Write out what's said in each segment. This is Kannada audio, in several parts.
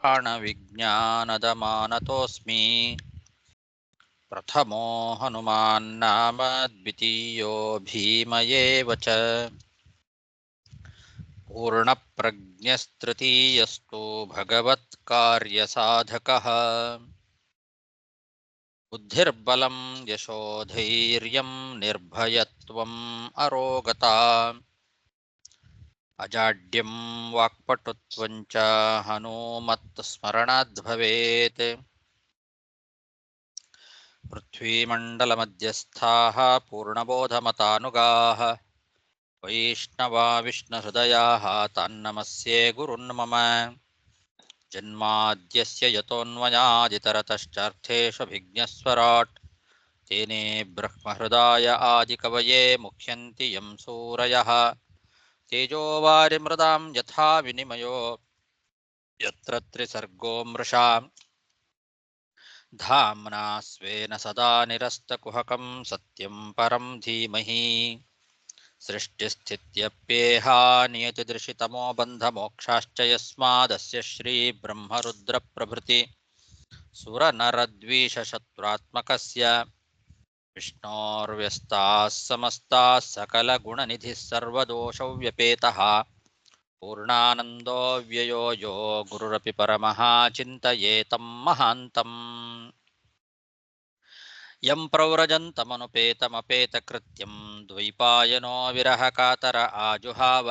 ಪ್ರಾಣವಿಜ್ಞಾನದ ಮಾನತೋಸ್ಮಿ ಪ್ರಥಮೋ ಹನುಮಾನ್ ನಾಮ ದ್ವಿತೀಯೋ ಭೀಮಯೇವ ಚ ಪೂರ್ಣಪ್ರಜ್ಞಸ್ತೃತೀಯಸ್ತು ಭಗವತ್ಕಾರ್ಯಸಾಧಕಃ ಬುದ್ಧಿರ್ಬಲಂ ಯಶೋಧೈರ್ಯಂ ನಿರ್ಭಯತ್ವಂ ಅರೋಗತಾ ಅಜಾಡ್ಯಂ ವಾಕ್ಪಟುತ್ವಂ ಚ ಹನುಮತ್ ಸ್ಮರಣಾದ್ ಭವೇತ್ ಪೃಥ್ವೀಮಂಡಲಮಧ್ಯಸ್ಥಾಃ ಪೂರ್ಣಬೋಧಮತಾನುಗಾಃ ವೈಷ್ಣವಾ ವಿಷ್ಣುಹೃದಯಾಃ ತಾನ್ನಮಸ್ಯೆ ಗುರುನ್ ಮಮ ಜನ್ಮಾದ್ಯಸ್ಯ ಯತೋನ್ಮಯಾದಿತರತಶ್ಚಾರ್ಥೇಷ್ವಭಿಜ್ಞಸ್ವರಾಟ್ ತೇನೇ ಬ್ರಹ್ಮಹೃದಾಯ ಆದಿಕವಯೇ ಮುಹ್ಯಂತಿ ಯಂ ಸೂರಯಃ ತೇಜೋವಾರಿಮೃದಾಂ ಯಥಾ ವಿನಿಮಯೋ ಯತ್ರ ತ್ರಿಸರ್ಗೋ ಮೃಷಾ ಧಾಮ್ನಾ ಸ್ವೇನ ಸದಾ ನಿರಸ್ತಕುಹಕಂ ಸತ್ಯಂ ಪರಂ ಧೀಮಹಿ ಸೃಷ್ಟಿಸ್ಥಿತ್ಯಪ್ಯೇಹಾ ನಿಯತಿದೃಶಿತಮೋ ಬಂಧಮೋಕ್ಷಾಶ್ಚ ಯಸ್ಮಾದಸ್ಯ ಶ್ರೀಬ್ರಹ್ಮರುದ್ರಪ್ರಭೃತಿ ಸುರನರದ್ವೀಷಶತ್ರುತ್ಮಕಸ್ಯ ವಿಷ್ಣೋರ್ವ್ಯಸ್ತಾಃ ಸಮಸ್ತಾಃ ಸಕಲಗುಣನಿಧಿಃ ಸರ್ವದೋಷವ್ಯಪೇತಃ ಪೂರ್ಣಾನಂದೋ ವ್ಯಯೋ ಯೋ ಗುರುರಪಿ ಪರಮಃ ಚಿಂತಯೇತಂ ಮಹಾಂತಂ ಯಂ ಪ್ರವ್ರಜन्तಮನುಪೇತಮಪೇತಕೃತ್ಯಂ ದ್ವೈಪಾಯನೋ ವಿರಹಕಾತರ ಆಜುಹಾವ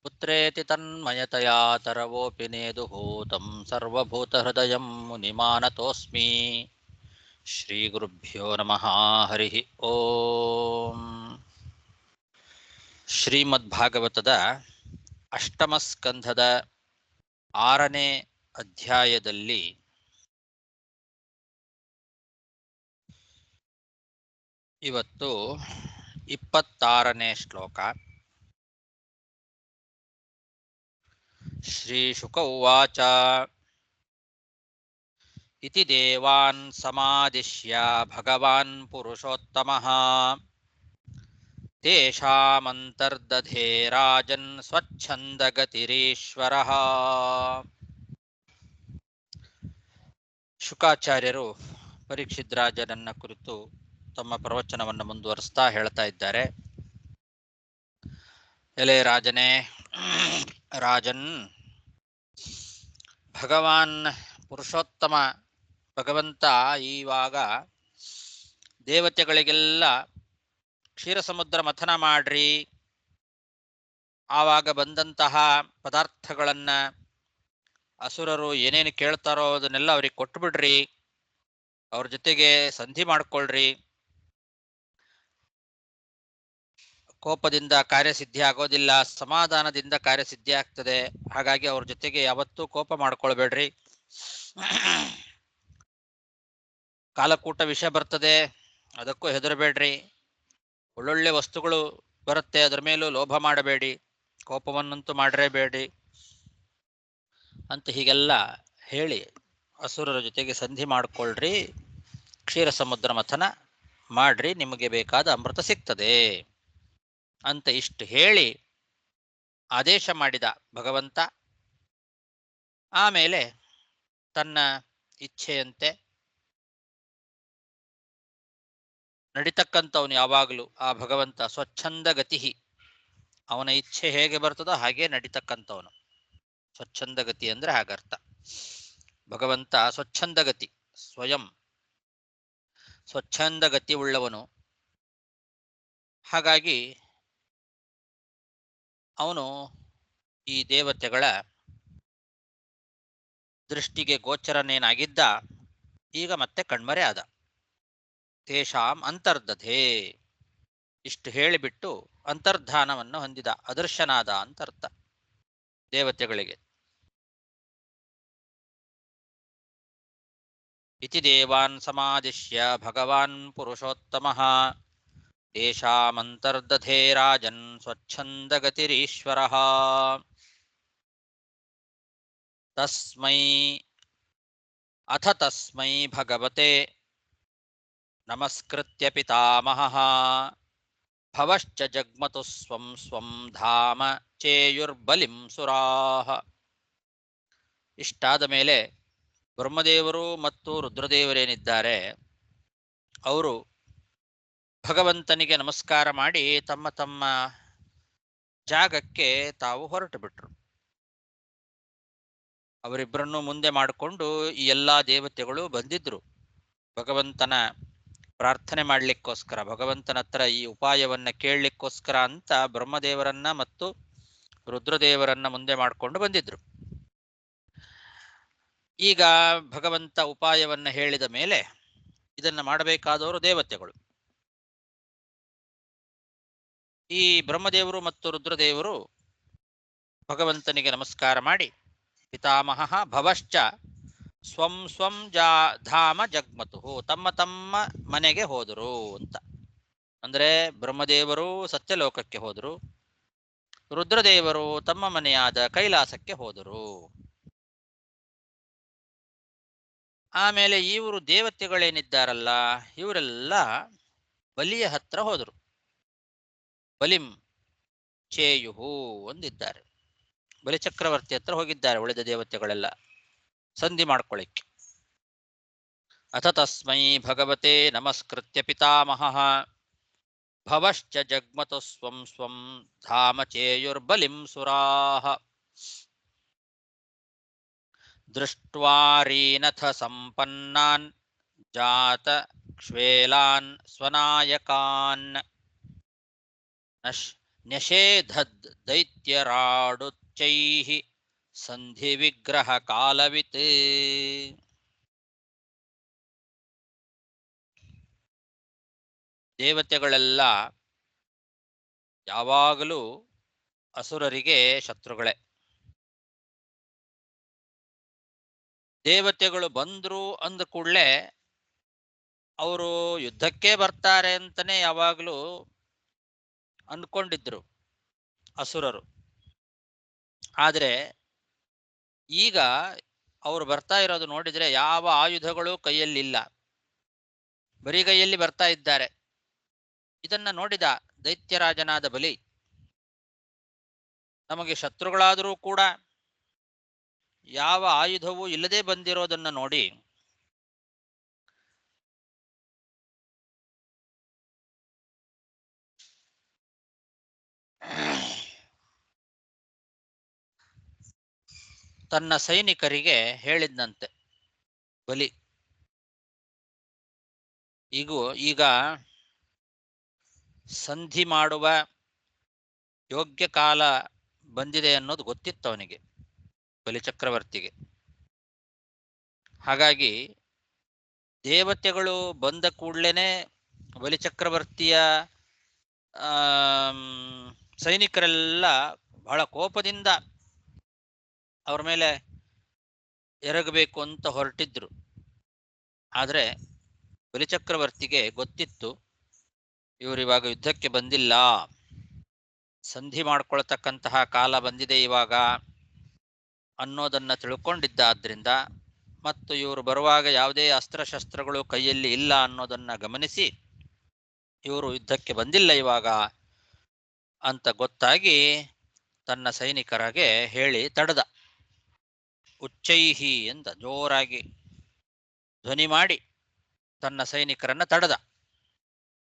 ಪುತ್ರೇತಿ ತನ್ಮಯತಯಾ ತರವೋಪಿ ನೇದುಭೂತಂ ಸರ್ವಭೂತಹೃದಯಂ ಮುನಿಮಾನತೋಸ್ಮಿ ಶ್ರೀಗುರುಭ್ಯೋ ನಮಃ ಹರಿ ಓಂ. ಶ್ರೀಮದ್ಭಾಗವತದ ಅಷ್ಟಮ ಸ್ಕಂಧದ 6ನೇ ಅಧ್ಯಾಯದಲ್ಲಿ ಇವತ್ತು 26ನೇ ಶ್ಲೋಕ. ಶ್ರೀ ಶುಕ ಉವಾಚ ಇತಿ ದೇವಾನ್ ಸಮಾದಿಶ್ಯ ಭಗವಾನ್ ಪುರುಷೋತ್ತಮಃ ತೇಷಾಮಂತರ್ದಧೇ ರಾಜನ್ ಸ್ವಚ್ಛಂದಗತಿರೀಶ್ವರಃ. ಶುಕಾಚಾರ್ಯರು ಪರೀಕ್ಷಿತ್ ರಾಜನನ್ನ ಕುರಿತು ತಮ್ಮ ಪ್ರವಚನವನ್ನು ಮುಂದುವರಿಸ್ತಾ ಹೇಳ್ತಾ ಇದ್ದಾರೆ. ಎಲೆ ರಾಜನೇ, ರಾಜನ್, ಭಗವಾನ್ ಪುರುಷೋತ್ತಮ ಭಗವಂತ ಈವಾಗ ದೇವತೆಗಳಿಗೆಲ್ಲ ಕ್ಷೀರಸಮುದ್ರ ಮಥನ ಮಾಡ್ರಿ, ಆವಾಗ ಬಂದಂತಹ ಪದಾರ್ಥಗಳನ್ನು ಅಸುರರು ಏನೇನು ಕೇಳ್ತಾರೋ ಅದನ್ನೆಲ್ಲ ಅವ್ರಿಗೆ ಕೊಟ್ಟುಬಿಡ್ರಿ, ಅವ್ರ ಜೊತೆಗೆ ಸಂಧಿ ಮಾಡ್ಕೊಳ್ರಿ, ಕೋಪದಿಂದ ಕಾರ್ಯಸಿದ್ಧಿ ಆಗೋದಿಲ್ಲ, ಸಮಾಧಾನದಿಂದ ಕಾರ್ಯಸಿದ್ಧಿ ಆಗ್ತದೆ. ಹಾಗಾಗಿ ಅವ್ರ ಜೊತೆಗೆ ಯಾವತ್ತೂ ಕೋಪ ಮಾಡ್ಕೊಳ್ಬೇಡ್ರಿ. ಕಾಲಕೂಟ ವಿಷ ಬರ್ತದೆ, ಅದಕ್ಕೂ ಹೆದರಬೇಡ್ರಿ. ಒಳ್ಳೊಳ್ಳೆ ವಸ್ತುಗಳು ಬರುತ್ತೆ, ಅದರ ಮೇಲೂ ಲೋಭ ಮಾಡಬೇಡಿ, ಕೋಪವನ್ನಂತೂ ಮಾಡಲೇಬೇಡಿ ಅಂತ ಹೀಗೆಲ್ಲ ಹೇಳಿ ಅಸುರರ ಜೊತೆಗೆ ಸಂಧಿ ಮಾಡಿಕೊಳ್ಳ್ರಿ, ಕ್ಷೀರ ಸಮುದ್ರ ಮಥನ ಮಾಡ್ರಿ, ನಿಮಗೆ ಬೇಕಾದ ಅಮೃತ ಸಿಗ್ತದೆ ಅಂತ ಇಷ್ಟು ಹೇಳಿ ಆದೇಶ ಮಾಡಿದ ಭಗವಂತ. ಆಮೇಲೆ ತನ್ನ ಇಚ್ಛೆಯಂತೆ ನಡಿತಕ್ಕಂಥವನು ಯಾವಾಗಲೂ ಆ ಭಗವಂತ ಸ್ವಚ್ಛಂದ ಗತಿ, ಅವನ ಇಚ್ಛೆ ಹೇಗೆ ಬರ್ತದೋ ಹಾಗೆ ನಡಿತಕ್ಕಂಥವನು. ಸ್ವಚ್ಛಂದ ಗತಿ ಅಂದ್ರೆ ಹಾಗರ್ಥ. ಭಗವಂತ ಸ್ವಚ್ಛಂದ ಗತಿ, ಸ್ವಯಂ ಸ್ವಚ್ಛಂದ ಗತಿ ಉಳ್ಳವನು. ಹಾಗಾಗಿ ಅವನು ಈ ದೇವತೆಗಳ ದೃಷ್ಟಿಗೆ ಗೋಚರನೇನಾಗಿದ್ದ ಈಗ ಮತ್ತೆ ಕಣ್ಮರೆ ಆದ. ತೇಷಾಂ ಅಂತರ್ದಧೇ, ಇಷ್ಟು ಹೇಳಿಬಿಟ್ಟು ಅಂತರ್ಧಾನವನ್ನು ಹೊಂದಿದ, ಅದೃಶ್ಯನಾದ ಅಂತರ್ಥ ದೇವತೆಗಳಿಗೆ. ಇತಿ ದೇವಾನ್ ಸಮಾದಿಶ್ಯ ಭಗವಾನ್ ಪುರುಷೋತ್ತಮಃ ತೇಷಾಮಂತರ್ದಧೇ ರಾಜನ್ ಸ್ವಚ್ಛಂದಗತಿರೀಶ್ವರಃ. ತಸ್ಮೈ ಅಥ ತಸ್ಮೈ ಭಗವತೆ ನಮಸ್ಕೃತ್ಯ ಪಿತಾಮಹಃ ಭವಶ್ಚ ಜಗ್ಮತು ಸ್ವಂ ಸ್ವಂ ಧಾಮ ಚೇಯುರ್ಬಲಿಂ ಸುರಾಃ. ಇಷ್ಟಾದ ಮೇಲೆ ಬ್ರಹ್ಮದೇವರು ಮತ್ತು ರುದ್ರದೇವರೇನಿದ್ದಾರೆ ಅವರು ಭಗವಂತನಿಗೆ ನಮಸ್ಕಾರ ಮಾಡಿ ತಮ್ಮ ತಮ್ಮ ಜಾಗಕ್ಕೆ ತಾವು ಹೊರಟು ಬಿಟ್ರು. ಅವರಿಬ್ಬರನ್ನು ಮುಂದೆ ಮಾಡಿಕೊಂಡು ಈ ಎಲ್ಲ ದೇವತೆಗಳು ಬಂದಿದ್ರು ಭಗವಂತನ ಪ್ರಾರ್ಥನೆ ಮಾಡಲಿಕ್ಕೋಸ್ಕರ, ಭಗವಂತನ ಹತ್ರ ಈ ಉಪಾಯವನ್ನ ಕೇಳಲಿಕ್ಕೋಸ್ಕರ ಅಂತ ಬ್ರಹ್ಮದೇವರನ್ನ ಮತ್ತು ರುದ್ರದೇವರನ್ನ ಮುಂದೆ ಮಾಡಿಕೊಂಡು ಬಂದಿದ್ರು. ಈಗ ಭಗವಂತ ಉಪಾಯವನ್ನ ಹೇಳಿದ ಮೇಲೆ ಇದನ್ನ ಮಾಡಬೇಕಾದವರು ದೇವತೆಗಳು. ಈ ಬ್ರಹ್ಮದೇವರು ಮತ್ತು ರುದ್ರದೇವರು ಭಗವಂತನಿಗೆ ನಮಸ್ಕಾರ ಮಾಡಿ ಪಿತಾಮಹ ಭವಶ್ಚ ಸ್ವಂ ಸ್ವಂ ಧಾಮ ಜಗ್ಮತು, ತಮ್ಮ ತಮ್ಮ ಮನೆಗೆ ಹೋದರು ಅಂತ. ಅಂದ್ರೆ ಬ್ರಹ್ಮದೇವರು ಸತ್ಯಲೋಕಕ್ಕೆ ಹೋದರು, ರುದ್ರದೇವರು ತಮ್ಮ ಮನೆಯಾದ ಕೈಲಾಸಕ್ಕೆ ಹೋದರು. ಆಮೇಲೆ ಇವರು ದೇವತೆಗಳೇನಿದ್ದಾರಲ್ಲ ಇವರೆಲ್ಲ ಬಲಿಯ ಹತ್ರ ಹೋದರು. ಬಲಿಂ ಚೇಯುಹು ಒಂದಿದ್ದಾರೆ, ಬಲಿಚಕ್ರವರ್ತಿ ಹತ್ರ ಹೋಗಿದ್ದಾರೆ ಉಳಿದ ದೇವತೆಗಳೆಲ್ಲ ಸಂಧಿ ಮಾಡ್ಕೊಳ್ಳಿಕ್ಕೆ. ಅಥ ತಸ್ಮೈ ಭಗವತೆ ನಮಸ್ಕೃತ್ಯ ಪಿತಾಮಹ ಭವಶ್ಚ ಜಗ್ಮತು ಸ್ವಂ ಸ್ವಂ ಧಾಮ ಚೇಯುರ್ಬಲಿಂ ಸುರಾಹ ದೃಷ್ಟ್ವಾರೀನಥ ಸಂಪನ್ನಾನ್ ಜಾತ ಕ್ಷ್ವೇಲಾನ್ ಸ್ವನಾಯಕಾನ್ ನ್ಯಷೇಧದ್ ದೈತ್ಯರಾಡುಚ್ಚೈಃ ಸಂಧಿ ವಿಗ್ರಹ ಕಾಲವಿತ್. ದೇವತೆಗಳೆಲ್ಲ ಯಾವಾಗಲೂ ಅಸುರರಿಗೆ ಶತ್ರುಗಳೇ. ದೇವತೆಗಳು ಬಂದ್ರು ಅಂದ ಕೂಡಲೇ ಅವರು ಯುದ್ಧಕ್ಕೆ ಬರ್ತಾರೆ ಅಂತಾನೆ ಯಾವಾಗಲೂ ಅಂದ್ಕೊಂಡಿದ್ರು ಅಸುರರು. ಆದರೆ ಈಗ ಅವರು ಬರ್ತಾ ಇರೋದು ನೋಡಿದ್ರೆ ಯಾವ ಆಯುಧಗಳು ಕೈಯಲ್ಲಿಲ್ಲ, ಬರಿಗೈಯಲ್ಲಿ ಬರ್ತಾ ಇದ್ದಾರೆ. ಇದನ್ನ ನೋಡಿದ ದೈತ್ಯರಾಜನಾದ ಬಲಿ ನಮಗೆ ಶತ್ರುಗಳಾದರೂ ಕೂಡ ಯಾವ ಆಯುಧವೂ ಇಲ್ಲದೆ ಬಂದಿರೋದನ್ನ ನೋಡಿ ತನ್ನ ಸೈನಿಕರಿಗೆ ಹೇಳಿದ್ನಂತೆ ಬಲಿ, ಈಗ ಸಂಧಿ ಮಾಡುವ ಯೋಗ್ಯ ಕಾಲ ಬಂದಿದೆ ಅನ್ನೋದು ಗೊತ್ತಿತ್ತು ಅವನಿಗೆ, ಬಲಿಚಕ್ರವರ್ತಿಗೆ. ಹಾಗಾಗಿ ದೇವತೆಗಳು ಬಂದ ಕೂಡಲೇ ಬಲಿಚಕ್ರವರ್ತಿಯ ಸೈನಿಕರೆಲ್ಲ ಬಹಳ ಕೋಪದಿಂದ ಅವ್ರ ಮೇಲೆ ಎರಗಬೇಕು ಅಂತ ಹೊರಟಿದ್ರು. ಆದರೆ ಬಲಿಚಕ್ರವರ್ತಿಗೆ ಗೊತ್ತಿತ್ತು ಇವರಿವಾಗ ಯುದ್ಧಕ್ಕೆ ಬಂದಿಲ್ಲ, ಸಂಧಿ ಮಾಡ್ಕೊಳ್ತಕ್ಕಂತಹ ಕಾಲ ಬಂದಿದೆ ಇವಾಗ ಅನ್ನೋದನ್ನ ತಿಳ್ಕೊಂಡಿದ್ದಾದ್ರಿಂದ ಮತ್ತು ಇವರು ಬರುವಾಗ ಯಾವುದೇ ಅಸ್ತ್ರಶಸ್ತ್ರಗಳು ಕೈಯಲ್ಲಿ ಇಲ್ಲ ಅನ್ನೋದನ್ನ ಗಮನಿಸಿ ಇವರು ಯುದ್ಧಕ್ಕೆ ಬಂದಿಲ್ಲ ಇವಾಗ ಅಂತ ಗೊತ್ತಾಗಿ ತನ್ನ ಸೈನಿಕರಿಗೆ ಹೇಳಿ ತಡೆದ. ಉಚ್ಚೈಹಿ ಅಂತ ಜೋರಾಗಿ ಧ್ವನಿ ಮಾಡಿ ತನ್ನ ಸೈನಿಕರನ್ನ ತಡೆದ.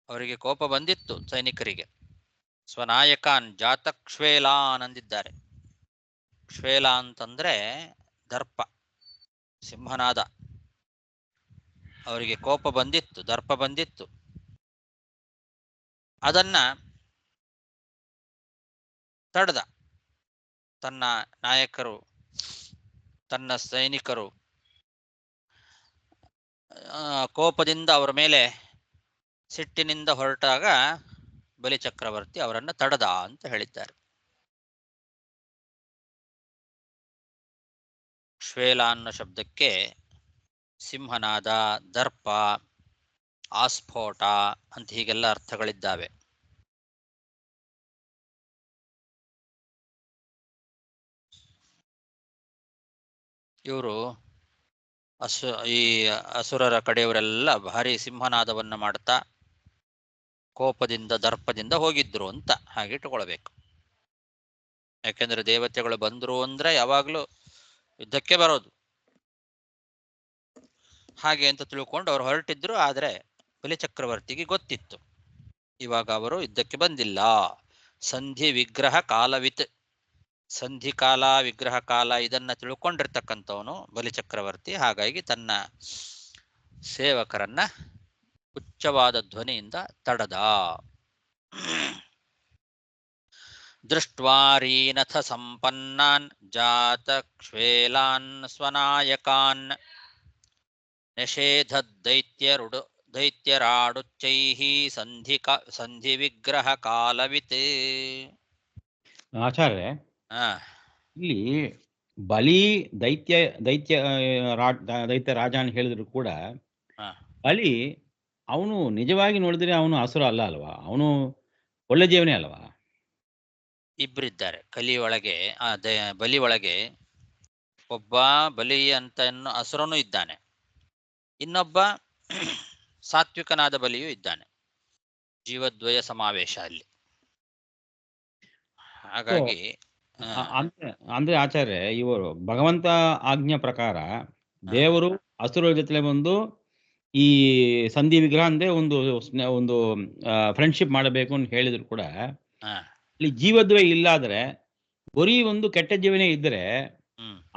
ಅವರಿಗೆ ಕೋಪ ಬಂದಿತ್ತು ಸೈನಿಕರಿಗೆ. ಸ್ವನಾಯಕಾನ್ ಜಾತಕ್ಷ್ವೇಲಾನ್ ಅಂದಿದ್ದಾರೆ. ಕ್ಷೇಲ ಅಂತಂದ್ರೆ ದರ್ಪ, ಸಿಂಹನಾದ. ಅವರಿಗೆ ಕೋಪ ಬಂದಿತ್ತು, ದರ್ಪ ಬಂದಿತ್ತು. ಅದನ್ನ ತಡೆದ. ತನ್ನ ನಾಯಕರು, ತನ್ನ ಸೈನಿಕರು ಕೋಪದಿಂದ ಅವರ ಮೇಲೆ ಸಿಟ್ಟಿನಿಂದ ಹೊರಟಾಗ ಬಲಿಚಕ್ರವರ್ತಿ ಅವರನ್ನ ತಡೆದ ಅಂತ ಹೇಳಿದ್ದಾರೆ. ಶ್ವೇಲ ಅನ್ನೋ ಶಬ್ದಕ್ಕೆ ಸಿಂಹನಾದ, ದರ್ಪ, ಆಸ್ಫೋಟ ಅಂತ ಹೀಗೆಲ್ಲ ಅರ್ಥಗಳಿದ್ದಾವೆ. ಇವರು ಈ ಅಸುರರ ಕಡೆಯವರೆಲ್ಲ ಭಾರಿ ಸಿಂಹನಾದವನ್ನ ಮಾಡ್ತಾ ಕೋಪದಿಂದ ದರ್ಪದಿಂದ ಹೋಗಿದ್ರು ಅಂತ ಹಾಗೆ ಇಟ್ಟುಕೊಳ್ಬೇಕು. ಯಾಕೆಂದ್ರೆ ದೇವತೆಗಳು ಬಂದ್ರು ಅಂದ್ರೆ ಯಾವಾಗ್ಲೂ ಯುದ್ಧಕ್ಕೆ ಬರೋದು. ಹಾಗೆ ಅಂತ ತಿಳ್ಕೊಂಡು ಅವರು ಹೊರಟಿದ್ರು. ಆದರೆ ಬಲಿಚಕ್ರವರ್ತಿಗೆ ಗೊತ್ತಿತ್ತು ಇವಾಗ ಅವರು ಯುದ್ಧಕ್ಕೆ ಬಂದಿಲ್ಲ. ಸಂಧಿ ವಿಗ್ರಹ ಕಾಲವಿತ್, ಸಂಧಿ ಕಾಲ ವಿಗ್ರಹ ಕಾಲ ಇದನ್ನ ತಿಳ್ಕೊಂಡಿರ್ತಕ್ಕಂಥವನು ಬಲಿಚಕ್ರವರ್ತಿ. ಹಾಗಾಗಿ ತನ್ನ ಸೇವಕರನ್ನ ಉಚ್ಚವಾದ ಧ್ವನಿಯಿಂದ ತಡದ. ದೃಷ್ಟ್ವಾರೀನಥ ಸಂಪನ್ನಾನ್ ಜಾತಕ್ಷ್ವೇಲಾನ್ ಸ್ವನಾಯಕಾನ್ ನಿಷೇಧದ್ದೈತ್ಯರುಡು ದೈತ್ಯರಾಡುಚ್ಚೈಃ ಸಂಧಿ ವಿಗ್ರಹ ಕಾಲವಿತ್. ಆಚಾರ್ಯ, ಹಾ, ಇಲ್ಲಿ ಬಲಿ ದೈತ್ಯ ದೈತ್ಯ ದೈತ್ಯ ರಾಜ ಅಂತ ಹೇಳಿದ್ರು ಕೂಡ ಹಾ, ಬಲಿ ಅವನು ನಿಜವಾಗಿ ನೋಡಿದ್ರೆ ಅವನು ಅಸುರ ಅಲ್ಲ ಅಲ್ವಾ? ಅವನು ಒಳ್ಳೆ ಜೀವನೇ ಅಲ್ವಾ? ಇಬ್ಬರಿದ್ದಾರೆ ಕಲಿಯೊಳಗೆ. ಬಲಿ ಒಳಗೆ ಒಬ್ಬ ಬಲಿ ಅಂತ ಅಸುರನೂ ಇದ್ದಾನೆ, ಇನ್ನೊಬ್ಬ ಸಾತ್ವಿಕನಾದ ಬಲಿಯೂ ಇದ್ದಾನೆ. ಜೀವದ್ವಯ ಸಮಾವೇಶ ಅಲ್ಲಿ. ಹಾಗಾಗಿ ಅಂದ್ರೆ ಆಚಾರ್ಯ, ಇವರು ಭಗವಂತ ಆಜ್ಞಾ ಪ್ರಕಾರ ದೇವರು ಅಸುರರ ಜೊತೆ ಬಂದು ಈ ಸಂಧಿ ವಿಗ್ರಹ ಅಂದ್ರೆ ಒಂದು ಫ್ರೆಂಡ್ಶಿಪ್ ಮಾಡಬೇಕು ಅಂತ ಹೇಳಿದ್ರು ಕೂಡ ಇಲ್ಲಿ ಜೀವದ್ವಯ ಇಲ್ಲಾದ್ರೆ ಬರೀ ಒಂದು ಕೆಟ್ಟ ಜೀವನೇ ಇದ್ರೆ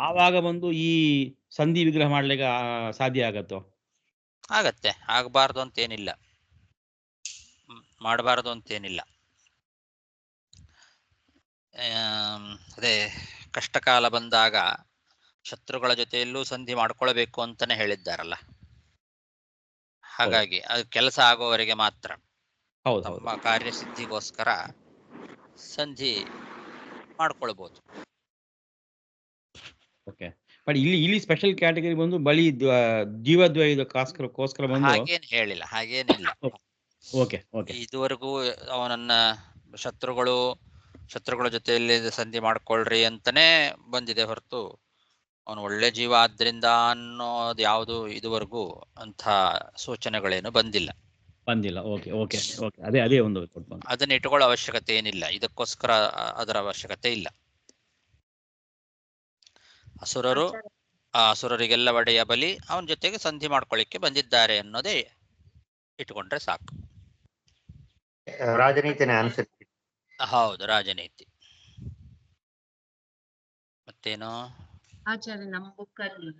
ಆವಾಗ ಬಂದು ಈ ಸಂಧಿ ವಿಗ್ರಹ ಮಾಡ್ಲಿಕ್ಕೆ ಸಾಧ್ಯ ಆಗತ್ತೋ? ಆಗತ್ತೆ, ಆಗಬಾರ್ದು ಅಂತೇನಿಲ್ಲ, ಮಾಡಬಾರ್ದು ಅಂತೇನಿಲ್ಲ. ಅದೇ ಕಷ್ಟಕಾಲ ಬಂದಾಗ ಶತ್ರುಗಳ ಜೊತೆಯಲ್ಲೂ ಸಂಧಿ ಮಾಡ್ಕೊಳ್ಬೇಕು ಅಂತಾನೆ ಹೇಳಿದ್ದಾರಲ್ಲ. ಹಾಗಾಗಿ ಅದು ಕೆಲಸ ಆಗೋವರೆಗೆ ಮಾತ್ರ, ತಮ್ಮ ಕಾರ್ಯಸಿದ್ಧಿಗೋಸ್ಕರ ಸಂಧಿ ಮಾಡ್ಕೊಳ್ಬಹುದು. ಓಕೆ, ಬಟ್ ಇಲ್ಲಿ ಸ್ಪೆಷಲ್ ಕ್ಯಾಟಗರಿ ಬಂದು ಬಲಿ ಜೀವದ್ವಯದಕ್ಕೋಸ್ಕರ ಬಂದು ಹಾಗೇನು ಹೇಳಿಲ್ಲ, ಹಾಗೇನಿಲ್ಲ. ಓಕೆ ಓಕೆ, ಇದುವರೆಗೂ ಅವನನ್ನ ಶತ್ರುಗಳ ಜೊತೆಯಲ್ಲಿ ಸಂಧಿ ಮಾಡ್ಕೊಳ್ರಿ ಅಂತಾನೆ ಬಂದಿದೆ ಹೊರತು ಅವನು ಒಳ್ಳೆ ಜೀವ ಆದ್ರಿಂದ ಅನ್ನೋದು ಯಾವುದು ಇದುವರೆಗೂ ಅಂಥ ಸೂಚನೆಗಳೇನು ಬಂದಿಲ್ಲ. ಓಕೆ ಓಕೆ ಓಕೆ, ಅದೇ ಒಂದು ಅದನ್ನ ಇಟ್ಟುಕೊಳ್ಳೋ ಅವಶ್ಯಕತೆ ಏನಿಲ್ಲ, ಇದಕ್ಕೋಸ್ಕರ ಅದರ ಅವಶ್ಯಕತೆ ಇಲ್ಲ. ಅಸುರರು ಆ ಅಸುರರಿಗೆಲ್ಲ ಒಡೆಯ ಬಲಿ ಅವನ ಜೊತೆಗೆ ಸಂಧಿ ಮಾಡ್ಕೊಳ್ಳಿಕ್ಕೆ ಬಂದಿದ್ದಾರೆ ಅನ್ನೋದೇ ಇಟ್ಕೊಂಡ್ರೆ ಸಾಕು. ರಾಜನೀತಿನೇ ಅನ್ಸುತ್ತೆ. ಹೌದು, ರಾಜನೀತಿ. ಮತ್ತೇನು ಆಚಾರ್ಯ, ನಮ್ಮ ಬುಕ್ಕಲ್ಲಿ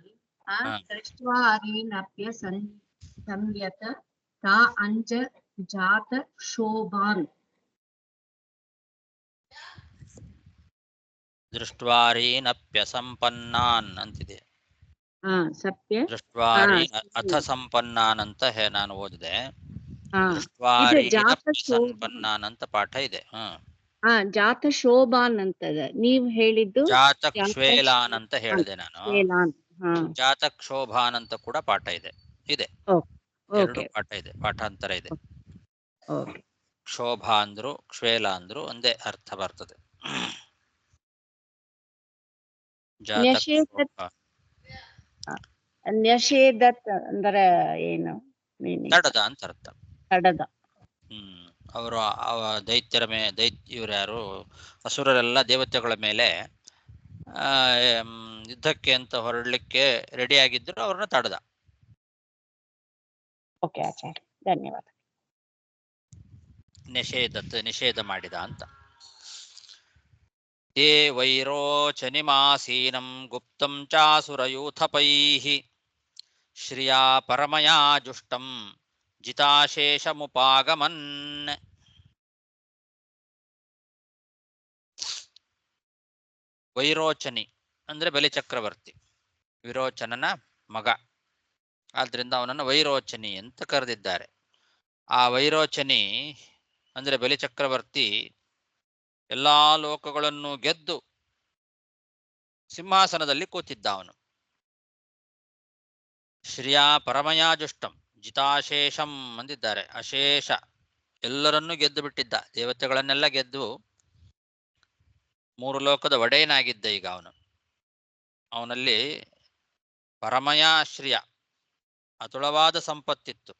ದೃಷ್ಟ್ವಾ ಅರೀನಪ್ಯ ಸಂಯತ ತಾ ಅಂಜ ಜಾತ ಶೋಭಾನ್, ದೃಷ್ಟ್ವಾರೀನಪ್ಯ ಸಂಪನ್ನಾನ್ ಅಂತಿದೆ. ದೃಷ್ಟ್ವಾರೀನ್ ಅಥ ಸಂಪನ್ನಾನ್ ಅಂತ ನಾನು ಓದಿದೆ. ದೃಷ್ಟ್ವಾರೀನಪ್ಯ ಸಂಪನ್ನಾನ್ ಅಂತ ಪಾಠ ಇದೆ. ಜಾತ ಶೋಭಾನ್ ಅಂತದ, ನೀವು ಹೇಳಿದ್ದು ಜಾತಕ್ಷೇಲಾನ್ ಅಂತ ಹೇಳಿದೆ ನಾನು. ಜಾತಕ್ಷೋಭಾನ್ ಅಂತ ಕೂಡ ಪಾಠ ಇದೆ. ಎರಡು ಪಾಠ ಇದೆ, ಪಾಠಾಂತರ ಇದೆ. ಕ್ಷೋಭ ಅಂದ್ರು ಕ್ಷೇಲ ಅಂದ್ರು ಒಂದೇ ಅರ್ಥ ಬರ್ತದೆ. ನಿಷೇಧತ್ ಅಂದ್ರೆ ಏನು? ತಡದ ಅಂತ ಅರ್ಥ. ತಡದ. ಅವರು ಇವ್ರು ಯಾರು ಅಸುರರೆಲ್ಲ ದೇವತೆಗಳ ಮೇಲೆ ಯುದ್ಧಕ್ಕೆ ಅಂತ ಹೊರಡ್ಲಿಕ್ಕೆ ರೆಡಿ ಆಗಿದ್ರು, ಅವ್ರನ್ನ ತಡದ. ಓಕೆ ಆಚಾರ್ಯ, ಧನ್ಯವಾದ. ನಿಷೇಧ ಮಾಡಿದ ಅಂತ. ತೇ ವೈರೋಚನಿಮಾಸೀನಂ ಗುಪ್ತಂ ಚಾಸುರಯೂಥಪೈಃ ಶ್ರಿಯಾ ಪರಮಯಾ ಜುಷ್ಟಂ ಜಿತಾಶೇಷಮುಪಾಗಮನ್. ವೈರೋಚನಿ ಅಂದ್ರೆ ಬಲಿಚಕ್ರವರ್ತಿ, ವಿರೋಚನನ ಮಗ. ಆದ್ರಿಂದ ಅವನನ್ನು ವೈರೋಚನಿ ಅಂತ ಕರೆದಿದ್ದಾರೆ. ಆ ವೈರೋಚನಿ ಅಂದ್ರೆ ಬಲಿಚಕ್ರವರ್ತಿ ಎಲ್ಲಾ ಲೋಕಗಳನ್ನು ಗೆದ್ದು ಸಿಂಹಾಸನದಲ್ಲಿ ಕೂತಿದ್ದ ಅವನು. ಶ್ರಿಯಾ ಪರಮಯಾಜುಷ್ಟಂ ಜಿತಾಶೇಷಂ ಅಂದಿದ್ದಾರೆ. ಅಶೇಷ ಎಲ್ಲರನ್ನೂ ಗೆದ್ದು ಬಿಟ್ಟಿದ್ದ, ದೇವತೆಗಳನ್ನೆಲ್ಲ ಗೆದ್ದು 3 ಲೋಕದ ಒಡೆಯನಾಗಿದ್ದ ಈಗ ಅವನು. ಅವನಲ್ಲಿ ಪರಮಯಾಶ್ರಿಯ ಅತುಳವಾದ ಸಂಪತ್ತಿತ್ತು,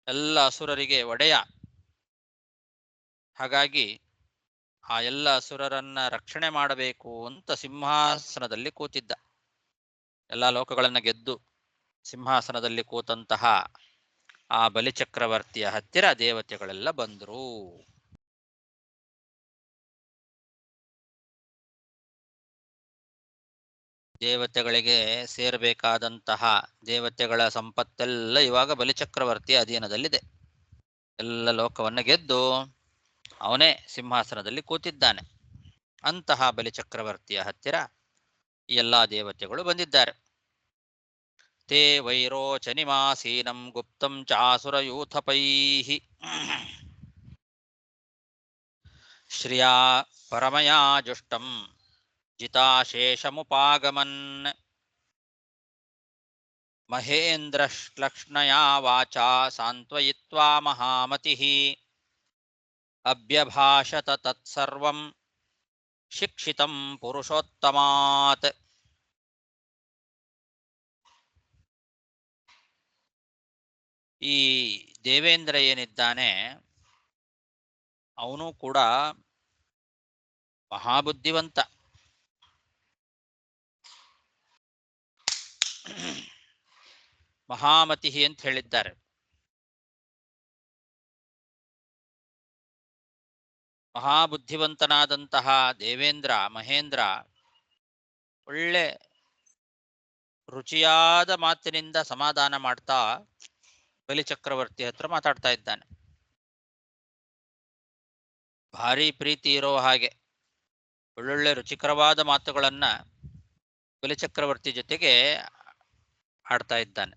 ಎಲ್ಲ ಅಸುರರಿಗೆ ಒಡೆಯ. ಹಾಗಾಗಿ ಆ ಎಲ್ಲ ಅಸುರರನ್ನ ರಕ್ಷಣೆ ಮಾಡಬೇಕು ಅಂತ ಸಿಂಹಾಸನದಲ್ಲಿ ಕೂತಿದ್ದ. ಎಲ್ಲ ಲೋಕಗಳನ್ನ ಗೆದ್ದು ಸಿಂಹಾಸನದಲ್ಲಿ ಕೂತಂತಹ ಆ ಬಲಿಚಕ್ರವರ್ತಿಯ ಹತ್ತಿರ ದೇವತೆಗಳೆಲ್ಲ ಬಂದರು. ದೇವತೆಗಳಿಗೆ ಸೇರಬೇಕಾದಂತಹ ದೇವತೆಗಳ ಸಂಪತ್ತೆಲ್ಲ ಇವಾಗ ಬಲಿಚಕ್ರವರ್ತಿಯ ಅಧೀನದಲ್ಲಿದೆ. ಎಲ್ಲ ಲೋಕವನ್ನ ಗೆದ್ದು ಅವನೇ ಸಿಂಹಾಸನದಲ್ಲಿ ಕೂತಿದ್ದಾನೆ. ಅಂತಹ ಬಲಿಚಕ್ರವರ್ತಿಯ ಹತ್ತಿರ ಎಲ್ಲ ದೇವತೆಗಳು ಬಂದಿದ್ದಾರೆ. ತೇ ವೈರೋಚನಿಮಾಸೀನಂ ಗುಪ್ತಂ ಚಾಸುರಯೂಥಪೈಃ ಶ್ರಿಯಾ ಪರಮಯಾ ಜುಷ್ಟಂ ಜಿತಾಶೇಷಮುಪಾಗಮನ್ ಮಹೇಂದ್ರಶ್ಲಕ್ಷ್ಣಯಾ ವಾಚಾ ಸಾಂತ್ವಯಿತ್ವಾ ಮಹಾಮತಿಃ ಅಭ್ಯಭಾಷತ ತತ್ಸರ್ವಂ ಶಿಕ್ಷಿತಂ ಪುರುಷೋತ್ತಮಾತ್. ಈ ದೇವೇಂದ್ರ ಏನಿದ್ದಾನೆ ಅವನು ಕೂಡ ಮಹಾಬುದ್ಧಿವಂತ. ಮಹಾಮತಿ ಅಂತ ಹೇಳಿದ್ದಾರೆ. ಮಹಾಬುದ್ಧಿವಂತನಾದಂತಹ ದೇವೇಂದ್ರ ಮಹೇಂದ್ರ ಒಳ್ಳೆ ರುಚಿಯಾದ ಮಾತಿನಿಂದ ಸಮಾಧಾನ ಮಾಡ್ತಾ ಬಲಿಚಕ್ರವರ್ತಿ ಹತ್ರ ಮಾತಾಡ್ತಾ ಇದ್ದಾನೆ. ಭಾರಿ ಪ್ರೀತಿ ಇರೋ ಹಾಗೆ ಒಳ್ಳೊಳ್ಳೆ ರುಚಿಕರವಾದ ಮಾತುಗಳನ್ನ ಬಲಿಚಕ್ರವರ್ತಿ ಜೊತೆಗೆ ಆಡ್ತಾ ಇದ್ದಾನೆ.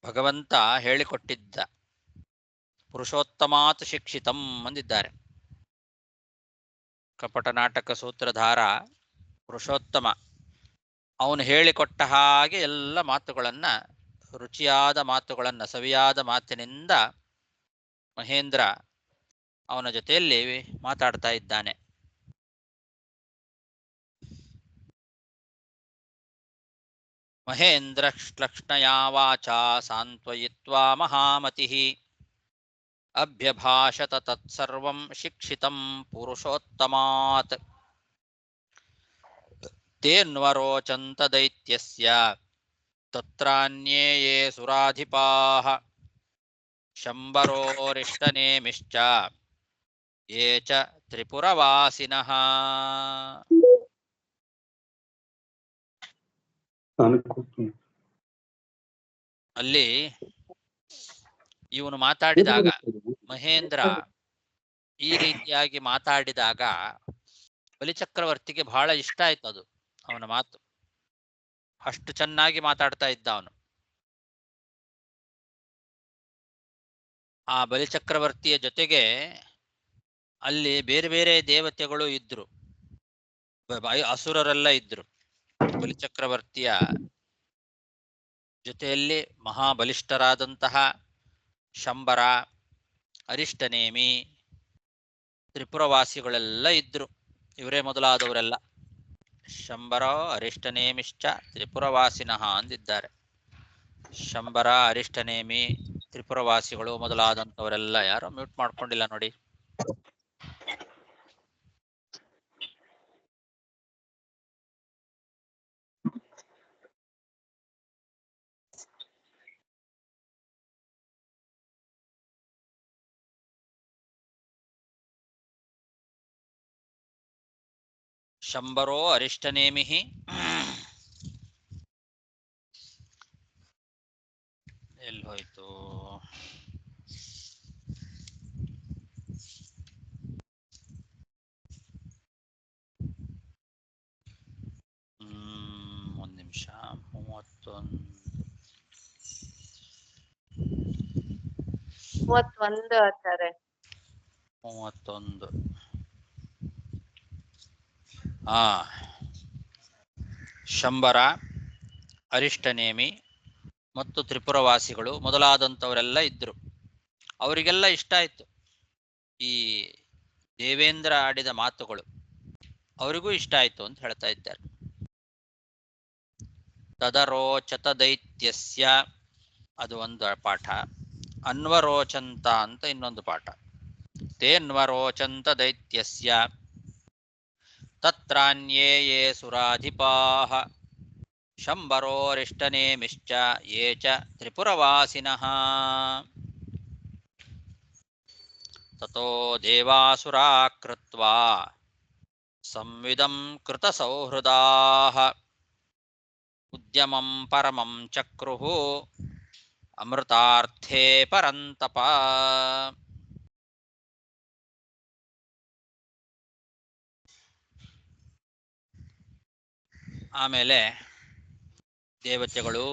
ಭಗವಂತ ಹೇಳಿಕೊಟ್ಟಿದ್ದ ಪುರುಷೋತ್ತಮಾತ್ ಶಿಕ್ಷಿತಂ ಅಂದಿದ್ದಾರೆ. ಕಪಟ ನಾಟಕ ಸೂತ್ರಧಾರ ಪುರುಷೋತ್ತಮ ಅವನು ಹೇಳಿಕೊಟ್ಟ ಹಾಗೆ ಎಲ್ಲ ಮಾತುಗಳನ್ನ, ರುಚಿಯಾದ ಮಾತುಗಳನ್ನ, ಸವಿಯಾದ ಮಾತಿನಿಂದ ಮಹೇಂದ್ರ ಅವನ ಜೊತೆಯಲ್ಲಿ ಮಾತಾಡ್ತಾ ಇದ್ದಾನೆ. ಮಹೇಂದ್ರ ಶ್ಲಕ್ಷ್ಣಯಾ ವಾಚಾ ಸಾಂತ್ವಯಿತ್ವಾ ಮಹಾಮತಿಃ ಅಭ್ಯಭಾಷತ ತತ್ಸರ್ವಂ ಶಿಕ್ಷಿತಂ ಪುರುಷೋತ್ತಮಾತ್. ತೇನ್ವರೋಚಂತ ದೈತ್ಯಸ್ಯ ತತ್ರಾನ್ಯೇ ಯೇ ಸುರಾಧಿಪಾಃ ಶಂಬರೋರಿಷ್ಟನೇಮಿಶ್ಚ ಯೇ ಚ ತ್ರಿಪುರವಾಸಿನಃ. ಅಲ್ಲಿ ಇವನು ಮಾತಾಡಿದಾಗ, ಮಹೇಂದ್ರ ಈ ರೀತಿಯಾಗಿ ಮಾತಾಡಿದಾಗ ಬಲಿಚಕ್ರವರ್ತಿಗೆ ಬಹಳ ಇಷ್ಟ ಆಯ್ತು ಅದು ಅವನ ಮಾತು. ಅಷ್ಟು ಚೆನ್ನಾಗಿ ಮಾತಾಡ್ತಾ ಇದ್ದ ಅವನು. ಆ ಬಲಿಚಕ್ರವರ್ತಿಯ ಜೊತೆಗೆ ಅಲ್ಲಿ ಬೇರೆ ಬೇರೆ ದೇವತೆಗಳು ಇದ್ರು, ಅಸುರರೆಲ್ಲ ಇದ್ರು. ಬಲಿಚಕ್ರವರ್ತಿಯ ಜೊತೆಯಲ್ಲಿ ಮಹಾಬಲಿಷ್ಠರಾದಂತಹ ಶಂಬರ, ಅರಿಷ್ಟನೇಮಿ, ತ್ರಿಪುರವಾಸಿಗಳೆಲ್ಲ ಇದ್ರು. ಇವರೇ ಮೊದಲಾದವರೆಲ್ಲ ಶಂಬರ ಅರಿಷ್ಟನೇಮಿಶ್ಚ ತ್ರಿಪುರವಾಸಿನಃ ಅಂದಿದ್ದಾರೆ. ಶಂಬರ, ಅರಿಷ್ಟನೇಮಿ, ತ್ರಿಪುರವಾಸಿಗಳು ಮೊದಲಾದಂಥವರೆಲ್ಲ. ಯಾರೋ ಮ್ಯೂಟ್ ಮಾಡ್ಕೊಂಡಿಲ್ಲ ನೋಡಿ. ಶಂಬರೋ ಅರಿಷ್ಟನೇಮಿ ಎಲ್ಲಿ ಹೋಯ್ತು? ಒಂದು ನಿಮಿಷ. 31 ಆಚಾರ್ಯ. 31. ಶಂಬರ, ಅರಿಷ್ಟನೇಮಿ ಮತ್ತು ತ್ರಿಪುರವಾಸಿಗಳು ಮೊದಲಾದಂಥವರೆಲ್ಲ ಇದ್ರು. ಅವರಿಗೆಲ್ಲ ಇಷ್ಟ ಆಯ್ತು ಈ ದೇವೇಂದ್ರ ಆಡಿದ ಮಾತುಗಳು, ಅವರಿಗೂ ಇಷ್ಟ ಆಯ್ತು ಅಂತ ಹೇಳ್ತಾ ಇದ್ದಾರೆ. ತದರೋಚತ ದೈತ್ಯಸ್ಯ ಅದು ಒಂದು ಪಾಠ. ಅನ್ವರೋಚಂತ ಅಂತ ಇನ್ನೊಂದು ಪಾಠ. ತೇನ್ವರೋಚಂತ ದೈತ್ಯಸ್ಯ ತತ್ರಾನ್ಯೇ ಯೇ ಸುರಾಧಿಪಾಃ ಶಂಬರೋರಿಷ್ಟನೇಮಿಶ್ಚ ಯೇ ಚ ತ್ರಿಪುರವಾಸಿನಃ ತತೋ ದೇವಾಸುರಾ ಕೃತ್ವಾ ಸಂವಿದಂ ಕೃತಸೌಹೃದಾಃ ಉದ್ಯಮಂ ಪರಮಂ ಚಕ್ರುಃ ಅಮೃತಾರ್ಥೇ ಪರಂತಪ. ಆಮೇಲೆ ದೇವತೆಗಳು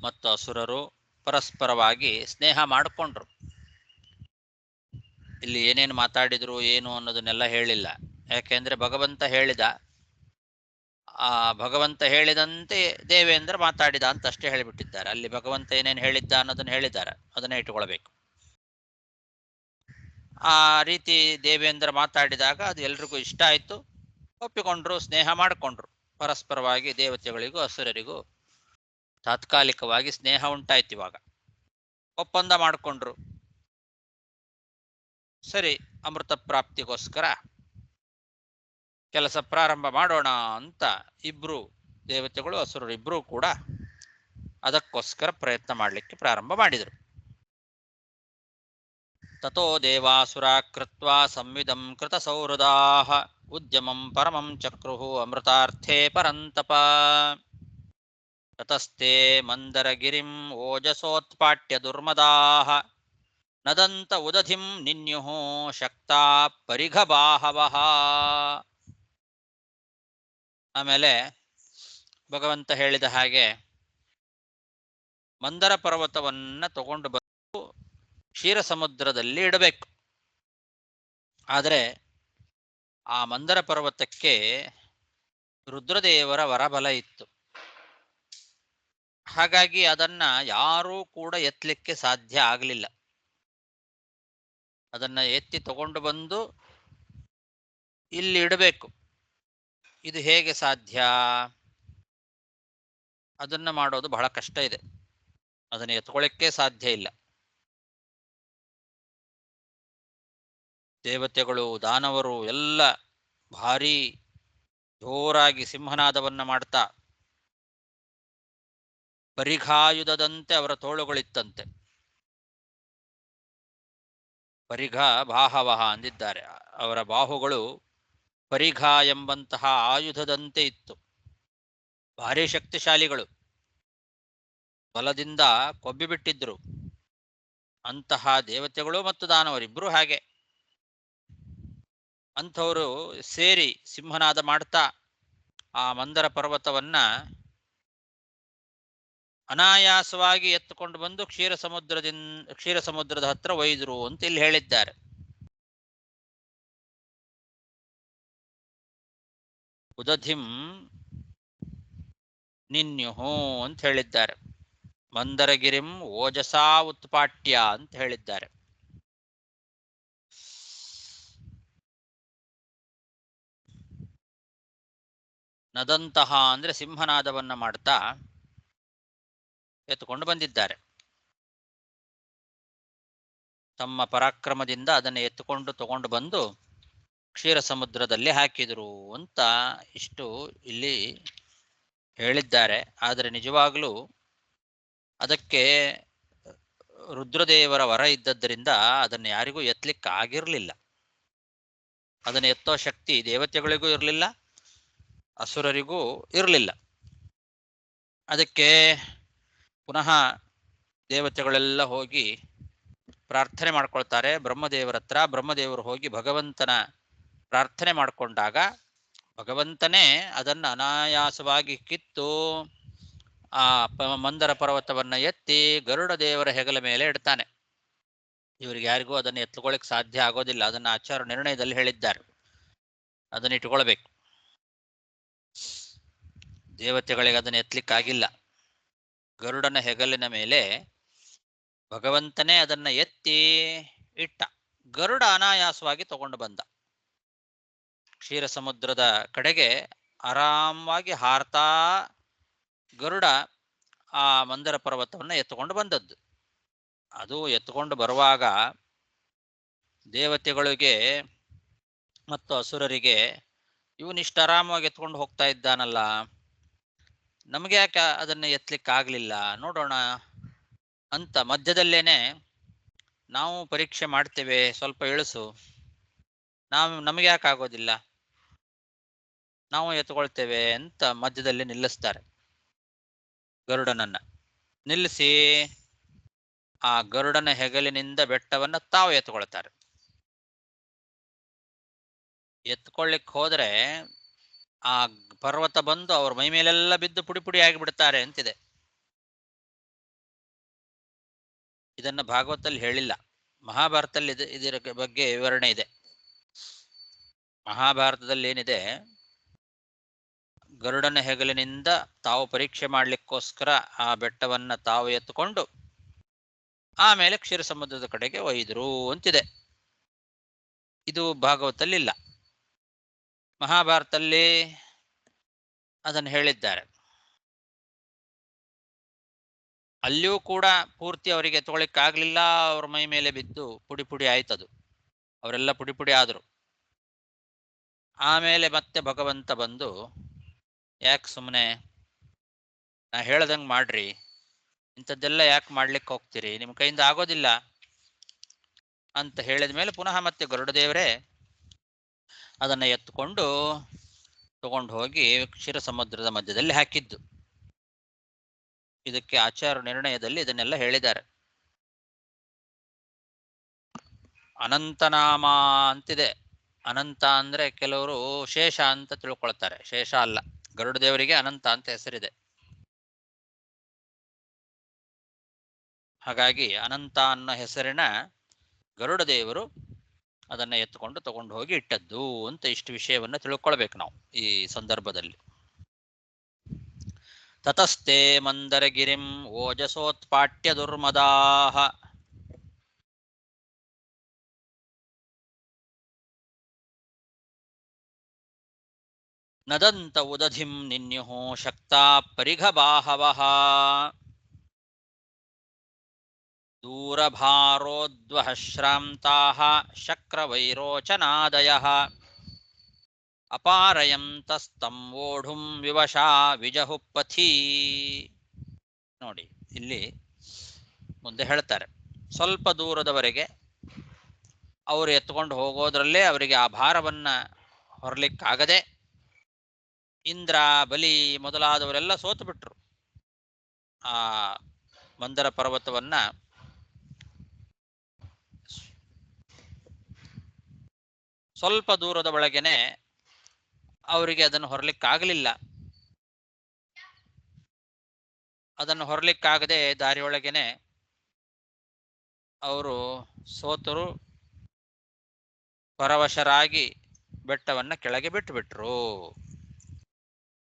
ಮತ್ತು ಅಸುರರು ಪರಸ್ಪರವಾಗಿ ಸ್ನೇಹ ಮಾಡಿಕೊಂಡ್ರು. ಇಲ್ಲಿ ಏನೇನು ಮಾತಾಡಿದ್ರು ಏನು ಅನ್ನೋದನ್ನೆಲ್ಲ ಹೇಳಿಲ್ಲ. ಯಾಕೆಂದ್ರೆ ಭಗವಂತ ಹೇಳಿದ, ಆ ಭಗವಂತ ಹೇಳಿದಂತೆ ದೇವೇಂದ್ರ ಮಾತಾಡಿದ ಅಂತ ಅಷ್ಟೇ ಹೇಳಿಬಿಟ್ಟಿದ್ದಾರೆ. ಅಲ್ಲಿ ಭಗವಂತ ಏನೇನು ಹೇಳಿದ್ದ ಅನ್ನೋದನ್ನ ಹೇಳಿದ್ದಾರೆ, ಅದನ್ನ ಇಟ್ಟುಕೊಳ್ಬೇಕು. ಆ ರೀತಿ ದೇವೇಂದ್ರ ಮಾತಾಡಿದಾಗ ಅದು ಎಲ್ರಿಗೂ ಇಷ್ಟ ಆಯ್ತು, ಒಪ್ಪಿಕೊಂಡ್ರು, ಸ್ನೇಹ ಮಾಡಿಕೊಂಡ್ರು. ಪರಸ್ಪರವಾಗಿ ದೇವತೆಗಳಿಗೂ ಅಸುರರಿಗೂ ತಾತ್ಕಾಲಿಕವಾಗಿ ಸ್ನೇಹ ಉಂಟಾಯ್ತು. ಇವಾಗ ಒಪ್ಪಂದ ಮಾಡಿಕೊಂಡ್ರು. ಸರಿ, ಅಮೃತ ಪ್ರಾಪ್ತಿಗೋಸ್ಕರ ಕೆಲಸ ಪ್ರಾರಂಭ ಮಾಡೋಣ ಅಂತ ಇಬ್ರು ದೇವತೆಗಳು ಅಸುರರು ಇಬ್ರು ಕೂಡ ಅದಕ್ಕೋಸ್ಕರ ಪ್ರಯತ್ನ ಮಾಡಲಿಕ್ಕೆ ಪ್ರಾರಂಭ ಮಾಡಿದರು. ತಥೋ ದೇವಾಸುರಾ ಕೃತ್ವಾ ಸಂವಿದಂ ಕೃತ ಸೌಹೃದಾಃ ಉದ್ಯಮಂ ಪರಮಂ ಚಕ್ರುಃ ಅಮೃತಾರ್ಥೇ ಪರಂತಪ. ತತಸ್ತೆ ಮಂದರಗಿರಿಂ ಓಜಸೋತ್ಪಾಟ್ಯ ದುರ್ಮದಾಃ ನದಂತ ಉದಧಿಂ ನಿನ್ಯುಃ ಶಕ್ತಾ ಪರಿಘಬಾಹವಃ. ಆಮೇಲೆ ಭಗವಂತ ಹೇಳಿದ ಹಾಗೆ ಮಂದರ ಪರ್ವತವನ್ನ ತಗೊಂಡು ಬಂದು ಕ್ಷೀರ ಸಮುದ್ರದಲ್ಲಿ ಇಡಬೇಕು. ಆದರೆ ಆ ಮಂದರ ಪರ್ವತಕ್ಕೆ ರುದ್ರದೇವರ ವರಬಲ ಇತ್ತು. ಹಾಗಾಗಿ ಅದನ್ನ ಯಾರೂ ಕೂಡ ಎತ್ತಲಿಕ್ಕೆ ಸಾಧ್ಯ ಆಗಲಿಲ್ಲ. ಅದನ್ನ ಎತ್ತಿ ತಗೊಂಡು ಬಂದು ಇಲ್ಲಿ ಇಡಬೇಕು. ಇದು ಹೇಗೆ ಸಾಧ್ಯ? ಅದನ್ನ ಮಾಡೋದು ಬಹಳ ಕಷ್ಟ ಇದೆ. ಅದನ್ನು ಎತ್ಕೊಳ್ಳಿಕ್ಕೆ ಸಾಧ್ಯ ಇಲ್ಲ. ದೇವತೆಗಳು, ದಾನವರು ಎಲ್ಲ ಭಾರಿ ಜೋರಾಗಿ ಸಿಂಹನಾದವನ್ನ ಮಾಡ್ತಾ, ಪರಿಘಾಯುಧದಂತೆ ಅವರ ತೋಳುಗಳಿತ್ತಂತೆ. ಪರಿಘ ಬಾಹವಹ ಅಂದಿದ್ದಾರೆ. ಅವರ ಬಾಹುಗಳು ಪರಿಘ ಎಂಬಂತಹ ಆಯುಧದಂತೆ ಇತ್ತು. ಭಾರಿ ಶಕ್ತಿಶಾಲಿಗಳು, ಬಲದಿಂದ ಕೊಬ್ಬಿಬಿಟ್ಟಿದ್ರು. ಅಂತಹ ದೇವತೆಗಳು ಮತ್ತು ದಾನವರಿಬ್ರು ಹಾಗೆ. ಅಂಥವರು ಸೇರಿ ಸಿಂಹನಾದ ಮಾಡ್ತಾ ಆ ಮಂದರ ಪರ್ವತವನ್ನ ಅನಾಯಾಸವಾಗಿ ಎತ್ತುಕೊಂಡು ಬಂದು ಕ್ಷೀರ ಸಮುದ್ರದ ಹತ್ರ ಒಯ್ದರು ಅಂತ ಇಲ್ಲಿ ಹೇಳಿದ್ದಾರೆ. ಉದಧಿಂ ನಿನ್ಯುಹು ಅಂತ ಹೇಳಿದ್ದಾರೆ. ಮಂದರಗಿರಿಂ ಓಜಸಾ ಉತ್ಪಾಟ್ಯ ಅಂತ ಹೇಳಿದ್ದಾರೆ. ನದಂತಹ ಅಂದ್ರೆ ಸಿಂಹನಾದವನ್ನ ಮಾಡ್ತಾ ಎತ್ತುಕೊಂಡು ಬಂದಿದ್ದಾರೆ. ತಮ್ಮ ಪರಾಕ್ರಮದಿಂದ ಅದನ್ನು ಎತ್ತುಕೊಂಡು ತಗೊಂಡು ಬಂದು ಕ್ಷೀರ ಸಮುದ್ರದಲ್ಲಿ ಹಾಕಿದರು ಅಂತ ಇಷ್ಟು ಇಲ್ಲಿ ಹೇಳಿದ್ದಾರೆ. ಆದರೆ ನಿಜವಾಗಲೂ ಅದಕ್ಕೆ ರುದ್ರದೇವರ ವರ ಇದ್ದದ್ದರಿಂದ ಅದನ್ನು ಯಾರಿಗೂ ಎತ್ತಲಿಕ್ಕೆ ಆಗಿರಲಿಲ್ಲ. ಅದನ್ನು ಎತ್ತೋ ಶಕ್ತಿ ದೇವತೆಗಳಿಗೂ ಇರಲಿಲ್ಲ, ಅಸುರರಿಗೂ ಇರಲಿಲ್ಲ. ಅದಕ್ಕೆ ಪುನಃ ದೇವತೆಗಳೆಲ್ಲ ಹೋಗಿ ಪ್ರಾರ್ಥನೆ ಮಾಡ್ಕೊಳ್ತಾರೆ ಬ್ರಹ್ಮದೇವರ ಹತ್ರ. ಬ್ರಹ್ಮದೇವರು ಹೋಗಿ ಭಗವಂತನ ಪ್ರಾರ್ಥನೆ ಮಾಡಿಕೊಂಡಾಗ ಭಗವಂತನೇ ಅದನ್ನು ಅನಾಯಾಸವಾಗಿ ಕಿತ್ತು ಆ ಮಂದರ ಪರ್ವತವನ್ನ ಎತ್ತಿ ಗರುಡ ದೇವರ ಹೆಗಲ ಮೇಲೆ ಇಡ್ತಾನೆ. ಇವರಿಗೆ ಯಾರಿಗೂ ಅದನ್ನು ಎತ್ತುಕೊಳ್ಳಿಕ್ಕೆ ಸಾಧ್ಯ ಆಗೋದಿಲ್ಲ. ಅದನ್ನು ಆಚಾರ್ಯ ನಿರ್ಣಯದಲ್ಲಿ ಹೇಳಿದ್ದಾರೆ. ಅದನ್ನು ಇಟ್ಕೊಳ್ಬೇಕು. ದೇವತೆಗಳಿಗೆ ಅದನ್ನು ಎತ್ತಲಿಕ್ಕಾಗಿಲ್ಲ. ಗರುಡನ ಹೆಗಲಿನ ಮೇಲೆ ಭಗವಂತನೇ ಅದನ್ನ ಎತ್ತಿ ಇಟ್ಟ. ಗರುಡ ಅನಾಯಾಸವಾಗಿ ತಗೊಂಡು ಬಂದ. ಕ್ಷೀರ ಸಮುದ್ರದ ಕಡೆಗೆ ಆರಾಮವಾಗಿ ಹಾರ್ತಾ ಗರುಡ ಆ ಮಂದರ ಪರ್ವತವನ್ನು ಎತ್ತುಕೊಂಡು ಬಂದದ್ದು. ಅದು ಎತ್ತುಕೊಂಡು ಬರುವಾಗ ದೇವತೆಗಳಿಗೆ ಮತ್ತು ಅಸುರರಿಗೆ ಇವನಿಷ್ಟು ಆರಾಮವಾಗಿ ಎತ್ಕೊಂಡು ಹೋಗ್ತಾ ಇದ್ದಾನಲ್ಲ, ನಮಗೆ ಯಾಕೆ ಅದನ್ನು ಎತ್ತಲಿಕ್ಕಾಗಲಿಲ್ಲ ನೋಡೋಣ ಅಂತ ಮಧ್ಯದಲ್ಲೇನೆ ನಾವು ಪರೀಕ್ಷೆ ಮಾಡ್ತೇವೆ, ಸ್ವಲ್ಪ ಇಳಿಸು, ನಮಗೆ ಯಾಕೆ ಆಗೋದಿಲ್ಲ, ನಾವು ಎತ್ಕೊಳ್ತೇವೆ ಅಂತ ಮಧ್ಯದಲ್ಲಿ ನಿಲ್ಲಿಸ್ತಾರೆ. ಗರುಡನನ್ನ ನಿಲ್ಲಿಸಿ ಆ ಗರುಡನ ಹೆಗಲಿನಿಂದ ಬೆಟ್ಟವನ್ನ ತಾವು ಎತ್ಕೊಳ್ತಾರೆ. ಎತ್ಕೊಳ್ಳಿಕ್ ಹೋದ್ರೆ ಆ ಪರ್ವತ ಬಂದು ಅವ್ರ ಮೈ ಮೇಲೆಲ್ಲ ಬಿದ್ದು ಪುಡಿ ಪುಡಿ ಆಗಿಬಿಡ್ತಾರೆ ಅಂತಿದೆ. ಇದನ್ನ ಭಾಗವತಲ್ಲಿ ಹೇಳಿಲ್ಲ, ಮಹಾಭಾರತದಲ್ಲಿ ಇದರ ಬಗ್ಗೆ ವಿವರಣೆ ಇದೆ. ಮಹಾಭಾರತದಲ್ಲಿ ಏನಿದೆ, ಗರುಡನ ಹೆಗಲಿನಿಂದ ತಾವು ಪರೀಕ್ಷೆ ಮಾಡ್ಲಿಕ್ಕೋಸ್ಕರ ಆ ಬೆಟ್ಟವನ್ನ ತಾವು ಎತ್ತುಕೊಂಡು ಆಮೇಲೆ ಕ್ಷೀರ ಸಮುದ್ರದ ಕಡೆಗೆ ಒಯ್ದರು ಅಂತಿದೆ. ಇದು ಭಾಗವತಲ್ಲಿಲ್ಲ, ಮಹಾಭಾರತದಲ್ಲಿ ಅದನ್ನು ಹೇಳಿದ್ದಾರೆ. ಅಲ್ಲಿಯೂ ಕೂಡ ಪೂರ್ತಿ ಅವರಿಗೆ ಎತ್ಕೊಳ್ಳಿಕ್ಕಾಗ್ಲಿಲ್ಲ, ಅವ್ರ ಮೈ ಮೇಲೆ ಬಿದ್ದು ಪುಡಿ ಪುಡಿ ಆಯ್ತದು, ಅವರೆಲ್ಲ ಪುಡಿ ಪುಡಿ ಆದರು. ಆಮೇಲೆ ಮತ್ತೆ ಭಗವಂತ ಬಂದು, ಯಾಕೆ ಸುಮ್ಮನೆ, ನಾ ಹೇಳ್ದಂಗೆ ಮಾಡ್ರಿ, ಇಂಥದ್ದೆಲ್ಲ ಯಾಕೆ ಮಾಡ್ಲಿಕ್ಕೆ ಹೋಗ್ತೀರಿ, ನಿಮ್ಮ ಕೈಯಿಂದ ಆಗೋದಿಲ್ಲ ಅಂತ ಹೇಳಿದ ಮೇಲೆ ಪುನಃ ಮತ್ತೆ ಗರುಡದೇವರೇ ಅದನ್ನು ಎತ್ತುಕೊಂಡು ತಗೊಂಡು ಹೋಗಿ ಕ್ಷೀರ ಸಮುದ್ರದ ಮಧ್ಯದಲ್ಲಿ ಹಾಕಿದ್ದು. ಇದಕ್ಕೆ ಆಚಾರ ನಿರ್ಣಯದಲ್ಲಿ ಇದನ್ನೆಲ್ಲ ಹೇಳಿದ್ದಾರೆ. ಅನಂತನಾಮ ಅಂತಿದೆ. ಅನಂತ ಅಂದ್ರೆ ಕೆಲವರು ಶೇಷ ಅಂತ ತಿಳ್ಕೊಳ್ತಾರೆ, ಶೇಷ ಅಲ್ಲ, ಗರುಡ ದೇವರಿಗೆ ಅನಂತ ಅಂತ ಹೆಸರಿದೆ. ಹಾಗಾಗಿ ಅನಂತ ಅನ್ನೋ ಹೆಸರಿನ ಗರುಡ ದೇವರು ಅದನ್ನ ಎತ್ತುಕೊಂಡು ತಗೊಂಡು ಹೋಗಿ ಇಟ್ಟದ್ದು ಅಂತ ಇಷ್ಟು ವಿಷಯವನ್ನ ತಿಳ್ಕೊಳ್ಬೇಕು ನಾವು ಈ ಸಂದರ್ಭದಲ್ಲಿ. ತತಸ್ತೆ ಮಂದರಗಿರಿಂ ಓಜಸೋತ್ಪಾಟ್ಯ ದುರ್ಮದಾಹ ನದಂತ ಉದಧಿಂ ನಿನ್ಯುಃ ಶಕ್ತಾ ಪರಿಘಬಾಹವಃ ದೂರಭಾರೋದ್ವಹ ಶ್ರಾಂತಾಃ ಶಕ್ರವೈರೋಚನಾದಯಃ ಅಪಾರಯಂತಸ್ತಂ ವೋಢುಂ ವಿವಶಾ ವಿಜಹುಪಥಿ. ನೋಡಿ, ಇಲ್ಲಿ ಮುಂದೆ ಹೇಳ್ತಾರೆ, ಸ್ವಲ್ಪ ದೂರದವರೆಗೆ ಅವರು ಎತ್ಕೊಂಡು ಹೋಗೋದ್ರಲ್ಲೇ ಅವರಿಗೆ ಆ ಭಾರವನ್ನ ಹೊರಲಿಕ್ಕಾಗದೆ ಇಂದ್ರ, ಬಲಿ ಮೊದಲಾದವರೆಲ್ಲ ಸೋತು ಬಿಟ್ರು. ಆ ಮಂದರ ಪರ್ವತವನ್ನ ಸ್ವಲ್ಪ ದೂರದ ಒಳಗೇನೆ ಅವರಿಗೆ ಅದನ್ನು ಹೊರಲಿಕ್ಕಾಗಲಿಲ್ಲ. ಅದನ್ನು ಹೊರಲಿಕ್ಕಾಗದೆ ದಾರಿಯೊಳಗೇನೆ ಅವರು ಸೋತರು, ಪರವಶರಾಗಿ ಬೆಟ್ಟವನ್ನ ಕೆಳಗೆ ಬಿಟ್ಟುಬಿಟ್ರು.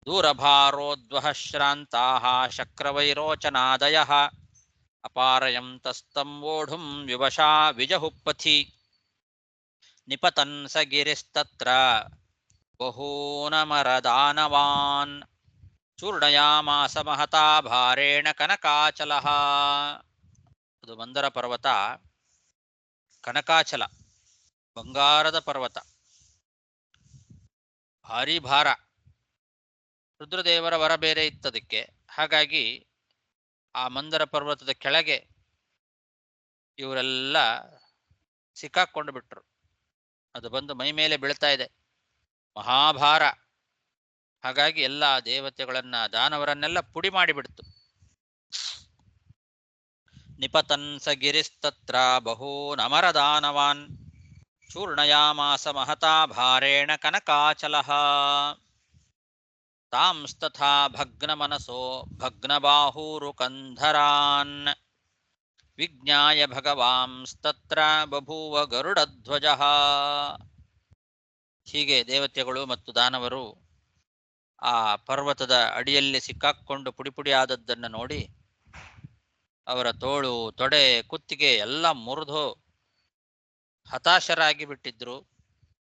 ದೂರಭಾರೋದ್ವಹ ಶ್ರಾಂತಾಃ ಶಕ್ರವೈರೋಚನಾದಯಃ ಅಪಾರಯಂತಸ್ತಂ ವೋಢುಂ ವಿವಶಾ ವಿಜಹುಪಥಿ ನಿಪತನ್ ಸ ಗಿರಿಸ್ತತ್ರ ಬಹೂನಮರದಾನವಾನ್ ಚೂರ್ಣಯಾಮಾಸ ಮಹತಾ ಭಾರೇಣ ಕನಕಾಚಲಃ. ಅದು ಮಂದರ ಪರ್ವತ ಕನಕಾಚಲ, ಬಂಗಾರದ ಪರ್ವತ, ಭಾರಿ ಭಾರ. ರುದ್ರದೇವರ ವರ ಬೇರೆ ಇತ್ತದಕ್ಕೆ, ಹಾಗಾಗಿ ಆ ಮಂದರ ಪರ್ವತದ ಕೆಳಗೆ ಇವರೆಲ್ಲ ಸಿಕ್ಕಾಕೊಂಡು ಬಿಟ್ರು. ಅದು ಬಂದು ಮೈ ಮೇಲೆ ಬೀಳ್ತಾ ಇದೆ, ಮಹಾಭಾರ. ಹಾಗಾಗಿ ಎಲ್ಲ ದೇವತೆಗಳನ್ನ, ದಾನವರನ್ನೆಲ್ಲ ಪುಡಿ ಮಾಡಿಬಿಡ್ತು. ನಿಪತನ್ ಸ ಗಿರಿಸ್ತತ್ರ ಬಹೂನ್ ಅಮರ ದಾನವಾನ್ ಚೂರ್ಣಯಾಮಾಸ ಮಹತಾ ಭಾರೇಣ ಕನಕಾಚಲಃ ತಾಂಸ್ತಥಾ ಭಗ್ನಮನಸೋ ಭಗ್ನಬಾಹೂರುಕಂಧರಾನ್ ವಿಜ್ಞಾಯ ಭಗವಾಂಸ್ತತ್ರ ಬಭೂವ ಗರುಡಧ್ವಜಃ. ಹೀಗೆ ದೇವತೆಗಳು ಮತ್ತು ದಾನವರು ಆ ಪರ್ವತದ ಅಡಿಯಲ್ಲಿ ಸಿಕ್ಕಾಕೊಂಡು ಪುಡಿ ಆದದ್ದನ್ನು ನೋಡಿ ಅವರ ತೋಳು, ತೊಡೆ, ಕುತ್ತಿಗೆ ಎಲ್ಲ ಮುರಿದು ಹತಾಶರಾಗಿ ಬಿಟ್ಟಿದ್ರು.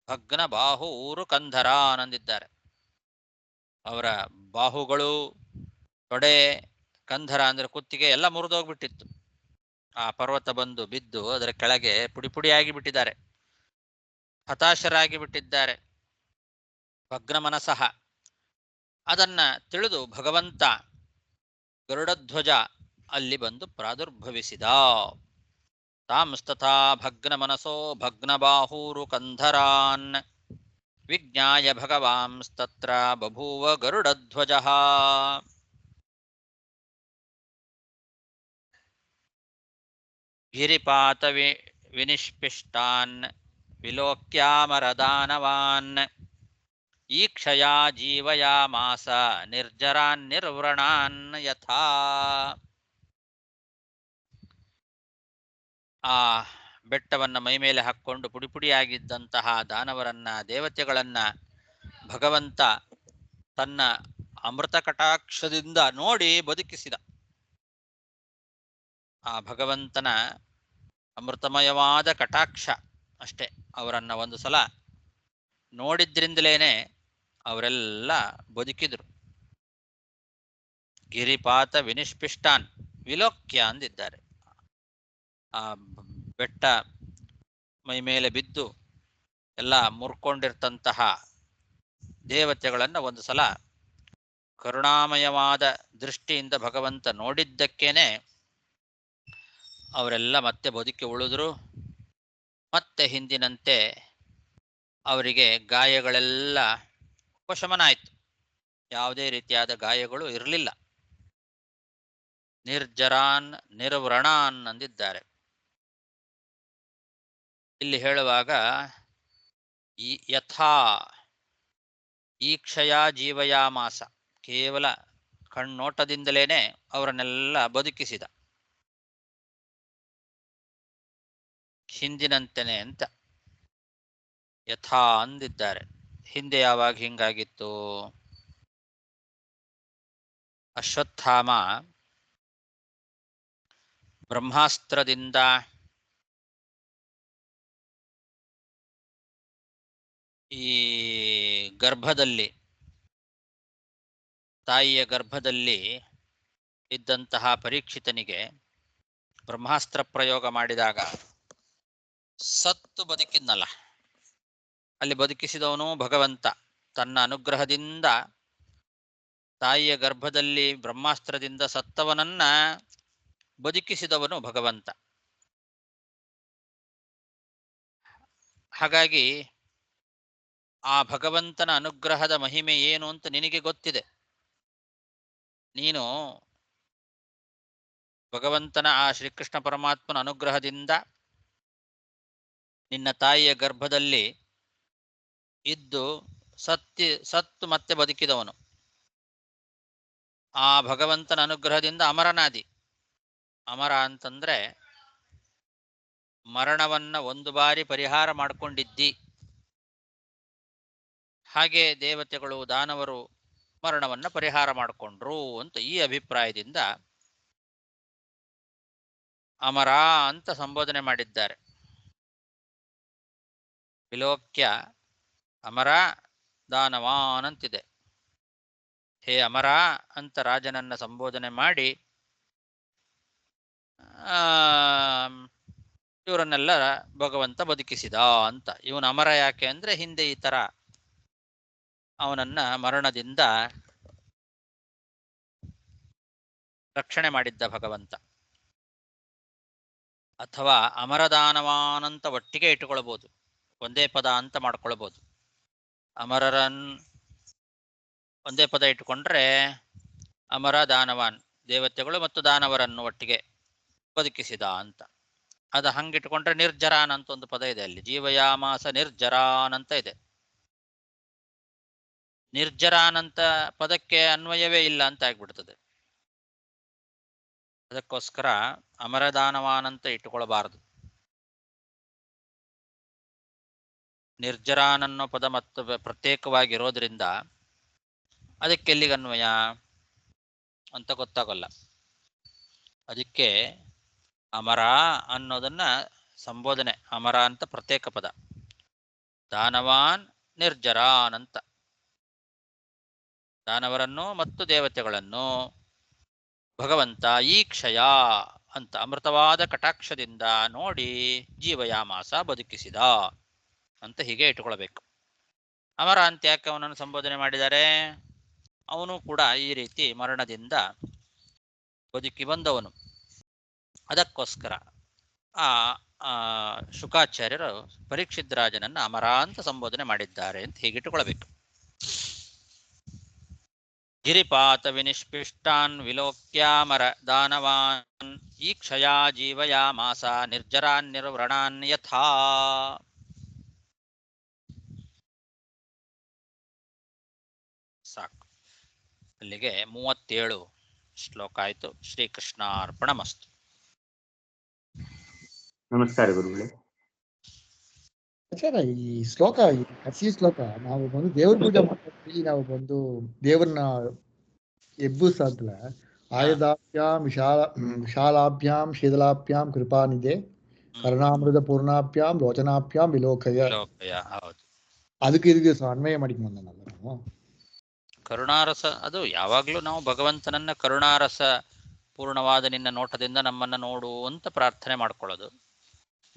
ಭಗ್ನ ಬಾಹು ಊರು ಕಂಧರ ಆನಂದಿದ್ದಾರೆ. ಅವರ ಬಾಹುಗಳು, ತೊಡೆ, ಕಂಧರ ಅಂದ್ರೆ ಕುತ್ತಿಗೆ ಎಲ್ಲ ಮುರಿದೋಗ್ಬಿಟ್ಟಿತ್ತು. ಆ ಪರ್ವತ ಬಂದು ಬಿದ್ದು ಅದರ ಕೆಳಗೆ ಪುಡಿ ಪುಡಿಯಾಗಿ ಬಿಟ್ಟಿದ್ದಾರೆ, ಹತಾಶರಾಗಿ ಬಿಟ್ಟಿದ್ದಾರೆ, ಭಗ್ನ ಮನಸಃ. ಅದನ್ನ ತಿಳಿದು ಭಗವಂತ ಗರುಡಧ್ವಜ ಅಲ್ಲಿ ಬಂದು ಪ್ರಾದುರ್ಭವಿಸಿದ. ತಾಂಸ್ತಥಾ ಭಗ್ನ ಮನಸೋ ಭಗ್ನ ಬಾಹೂರು ಕಂಧರಾನ್ ವಿಜ್ಞಾಯ ಭಗವಾಂಸ್ತತ್ರ ಬಭೂವ ಗರುಡಧ್ವಜ. ಗಿರಿಪಾತ ವಿನಿಷ್ಪಿಷ್ಟಾನ್ ವಿಲೋಕ್ಯಾಮರದಾನವಾನ್ ಈಕ್ಷಯಾ ಜೀವಯಾಮಾಸ ನಿರ್ಜರಾನ್ ನಿರ್ವೃಣಾನ್ ಯಥಾ. ಆ ಬೆಟ್ಟವನ್ನ ಮೈಮೇಲೆ ಹಾಕ್ಕೊಂಡು ಪುಡಿ ಪುಡಿಯಾಗಿದ್ದಂತಹ ದಾನವರನ್ನ, ದೇವತೆಗಳನ್ನ ಭಗವಂತ ತನ್ನ ಅಮೃತ ಕಟಾಕ್ಷದಿಂದ ನೋಡಿ ಬದುಕಿಸಿದ. ಆ ಭಗವಂತನ ಅಮೃತಮಯವಾದ ಕಟಾಕ್ಷ ಅಷ್ಟೇ. ಅವರನ್ನ ಒಂದು ಸಲ ನೋಡಿದ್ರಿಂದಲೇನೆ ಅವರೆಲ್ಲ ಬದುಕಿದ್ರು. ಗಿರಿಪಾತ ವಿನಿಷ್ಪಿಷ್ಟಾನ್ ವಿಲೋಕ್ಯ ಅಂದಿದ್ದಾರೆ. ಆ ಬೆಟ್ಟ ಮೈ ಮೇಲೆ ಬಿದ್ದು ಎಲ್ಲ ಮುರ್ಕೊಂಡಿರ್ತಂತಹ ದೇವತೆಗಳನ್ನ ಒಂದು ಸಲ ಕರುಣಾಮಯವಾದ ದೃಷ್ಟಿಯಿಂದ ಭಗವಂತ ನೋಡಿದ್ದಕ್ಕೇನೆ ಅವರೆಲ್ಲ ಮತ್ತೆ ಬದುಕಿ ಉಳಿದ್ರು. ಮತ್ತೆ ಹಿಂದಿನಂತೆ ಅವರಿಗೆ ಗಾಯಗಳೆಲ್ಲ ಉಪಶಮನ ಆಯಿತು. ಯಾವುದೇ ರೀತಿಯಾದ ಗಾಯಗಳು ಇರಲಿಲ್ಲ. ನಿರ್ಜರಾನ್ ನಿರ್ವ್ರಣಾನ್ ಅಂದಿದ್ದಾರೆ. ಇಲ್ಲಿ ಹೇಳುವಾಗ ಈ ಯಥಾ ಈಕ್ಷಯ ಜೀವಯಾಮಾಸ, ಕೇವಲ ಕಣ್ಣೋಟದಿಂದಲೇನೆ ಅವರನ್ನೆಲ್ಲ ಬದುಕಿಸಿದ. ಹಿಂದಿನಂತೆನೆ ಅಂತ ಯಥಾ ಅಂದಿದ್ದಾರೆ. ಹಿಂದೆ ಯಾವಾಗ ಹಿಂಗಾಗಿತ್ತು? ಅಶ್ವತ್ಥಾಮ ಬ್ರಹ್ಮಾಸ್ತ್ರದಿಂದ ಈ ಗರ್ಭದಲ್ಲಿ, ತಾಯಿಯ ಗರ್ಭದಲ್ಲಿ ಇದ್ದಂತಹ ಪರೀಕ್ಷಿತನಿಗೆ ಬ್ರಹ್ಮಾಸ್ತ್ರ ಪ್ರಯೋಗ ಮಾಡಿದಾಗ ಸತ್ತು ಬದುಕಿದ್ನಲ್ಲ, ಅಲ್ಲಿ ಬದುಕಿಸಿದವನು ಭಗವಂತ. ತನ್ನ ಅನುಗ್ರಹದಿಂದ ತಾಯಿಯ ಗರ್ಭದಲ್ಲಿ ಬ್ರಹ್ಮಾಸ್ತ್ರದಿಂದ ಸತ್ತವನನ್ನ ಬದುಕಿಸಿದವನು ಭಗವಂತ. ಹಾಗಾಗಿ ಆ ಭಗವಂತನ ಅನುಗ್ರಹದ ಮಹಿಮೆ ಏನು ಅಂತ ನಿನಗೆ ಗೊತ್ತಿದೆ. ನೀನು ಭಗವಂತನ ಆ ಶ್ರೀಕೃಷ್ಣ ಪರಮಾತ್ಮನ ಅನುಗ್ರಹದಿಂದ ನಿನ್ನ ತಾಯಿಯ ಗರ್ಭದಲ್ಲಿ ಇದ್ದು ಸತ್ತು ಮತ್ತೆ ಬದುಕಿದವನು. ಆ ಭಗವಂತನ ಅನುಗ್ರಹದಿಂದ ಅಮರನಾದಿ. ಅಮರ ಅಂತಂದ್ರೆ ಮರಣವನ್ನ ಒಂದು ಬಾರಿ ಪರಿಹಾರ ಮಾಡಿಕೊಂಡಿದ್ದಿ. ಹಾಗೆ ದೇವತೆಗಳು, ದಾನವರು ಮರಣವನ್ನ ಪರಿಹಾರ ಮಾಡಿಕೊಂಡ್ರು ಅಂತ ಈ ಅಭಿಪ್ರಾಯದಿಂದ ಅಮರ ಅಂತ ಸಂಬೋಧನೆ ಮಾಡಿದ್ದಾರೆ. ವಿಲೋಕ್ಯ ಅಮರ ದಾನವಾನ್ ಅಂತಿದೆ. ಹೇ ಅಮರ ಅಂತ ರಾಜನನ್ನ ಸಂಬೋಧನೆ ಮಾಡಿ ಇವರನ್ನೆಲ್ಲ ಭಗವಂತ ಬದುಕಿಸಿದ ಅಂತ. ಇವನು ಅಮರ ಯಾಕೆ ಅಂದ್ರೆ ಹಿಂದೆ ಈ ತರ ಅವನನ್ನ ಮರಣದಿಂದ ರಕ್ಷಣೆ ಮಾಡಿದ್ದ ಭಗವಂತ. ಅಥವಾ ಅಮರದಾನವಾನಂತ ಒಟ್ಟಿಗೆ ಇಟ್ಟುಕೊಳ್ಬಹುದು, ಒಂದೇ ಪದ ಅಂತ ಮಾಡ್ಕೊಳ್ಬಹುದು. ಅಮರರನ್ ಒಂದೇ ಪದ ಇಟ್ಟುಕೊಂಡ್ರೆ ಅಮರ ದಾನವಾನ್, ದೇವತೆಗಳು ಮತ್ತು ದಾನವರನ್ನು ಒಟ್ಟಿಗೆ ಬದುಕಿಸಿದ ಅಂತ. ಅದು ಹಂಗಿಟ್ಕೊಂಡ್ರೆ ನಿರ್ಜರಾನ್ ಅಂತ ಒಂದು ಪದ ಇದೆ ಅಲ್ಲಿ. ಜೀವಯಾಮಾಸ ನಿರ್ಜರಾನ್ ಅಂತ ಇದೆ. ನಿರ್ಜರಾನ್ ಅಂತ ಪದಕ್ಕೆ ಅನ್ವಯವೇ ಇಲ್ಲ ಅಂತ ಆಗ್ಬಿಡ್ತದೆ. ಅದಕ್ಕೋಸ್ಕರ ಅಮರದಾನವಾನ್ ಅಂತ ಇಟ್ಟುಕೊಳ್ಬಾರದು. ನಿರ್ಜರಾನ್ ಅನ್ನೋ ಪದ ಮತ್ತು ಪ್ರತ್ಯೇಕವಾಗಿರೋದ್ರಿಂದ ಅದಕ್ಕೆ ಎಲ್ಲಿಗೆ ಅನ್ವಯ ಅಂತ ಗೊತ್ತಾಗಲ್ಲ. ಅದಕ್ಕೆ ಅಮರ ಅನ್ನೋದನ್ನ ಸಂಬೋಧನೆ, ಅಮರ ಅಂತ ಪ್ರತ್ಯೇಕ ಪದ, ದಾನವಾನ್ ನಿರ್ಜರಾನ್ ಅಂತ. ದಾನವರನ್ನು ಮತ್ತು ದೇವತೆಗಳನ್ನು ಭಗವಂತ ಈ ಕ್ಷಯ ಅಂತ ಅಮೃತವಾದ ಕಟಾಕ್ಷದಿಂದ ನೋಡಿ ಜೀವಯಾಮಾಸ ಬದುಕಿಸಿದ ಅಂತ ಹೀಗೆ ಇಟ್ಟುಕೊಳ್ಬೇಕು. ಅಮರ ಅಂತ ಯಾಕೆ ಅವನನ್ನು ಸಂಬೋಧನೆ ಮಾಡಿದ್ದಾರೆ? ಅವನು ಕೂಡ ಈ ರೀತಿ ಮರಣದಿಂದ ಬದುಕಿ ಬಂದವನು. ಅದಕ್ಕೋಸ್ಕರ ಆ ಶುಕಾಚಾರ್ಯರು ಪರೀಕ್ಷಿತ್ ರಾಜನನ್ನ ಅಮರ ಅಂತ ಸಂಬೋಧನೆ ಮಾಡಿದ್ದಾರೆ ಅಂತ ಹೀಗಿಟ್ಟುಕೊಳ್ಬೇಕು. ಗಿರಿಪಾತ ವಿನಿಷ್ಪಿಷ್ಟಾನ್ ವಿಲೋಕ್ಯಾಮರ ದಾನವಾನ್ ಈ ಕ್ಷಯಾ ಜೀವಯಾಮಾಸ ನಿರ್ಜರಾನ್ ನಿರ್ವ್ರಣಾನ್ ಯಥಾ. ಸಾಕು, ಅಲ್ಲಿಗೆ 37 ಶ್ಲೋಕ ಆಯಿತು. ಶ್ರೀಕೃಷ್ಣಾರ್ಪಣಮಸ್ತು. ನಮಸ್ಕಾರ ಗುರುಗಳೇ. ಆಚಾರ್ಯ, ಈ ಶ್ಲೋಕ, ಈ ಕಸಿ ಶ್ಲೋಕ ನಾವು ಬಂದು ದೇವ್ರ ಪೂಜೆ ಮಾಡ್ತೀವಿ, ನಾವು ಬಂದು ದೇವ್ರನ್ನ ಎಬ್ಬುಸಾದ್ಲ ಆಯದಾಭ್ಯಾಂ ವಿಶಾಲಾಭ್ಯಾಂ ಶೀತಲಾಭ್ಯಾಂ ಕೃಪಾನಿದೆ ಕರುಣಾಮೃತ ಪೂರ್ಣಾಭ್ಯಾಂ ಲೋಚನಾಭ್ಯಾಂ ವಿಲೋಕಯ. ಹೌದು, ಅದಕ್ಕೆ ಇದಕ್ಕೆ ಅನ್ವಯ ಮಾಡಿಕೊಂಡಲ್ಲ ನಾವು. ಕರುಣಾರಸ ಅದು ಯಾವಾಗಲೂ ನಾವು ಭಗವಂತನನ್ನ ಕರುಣಾರಸ ಪೂರ್ಣವಾದ ನಿನ್ನ ನೋಟದಿಂದ ನಮ್ಮನ್ನ ನೋಡು ಅಂತ ಪ್ರಾರ್ಥನೆ ಮಾಡ್ಕೊಳ್ಳೋದು.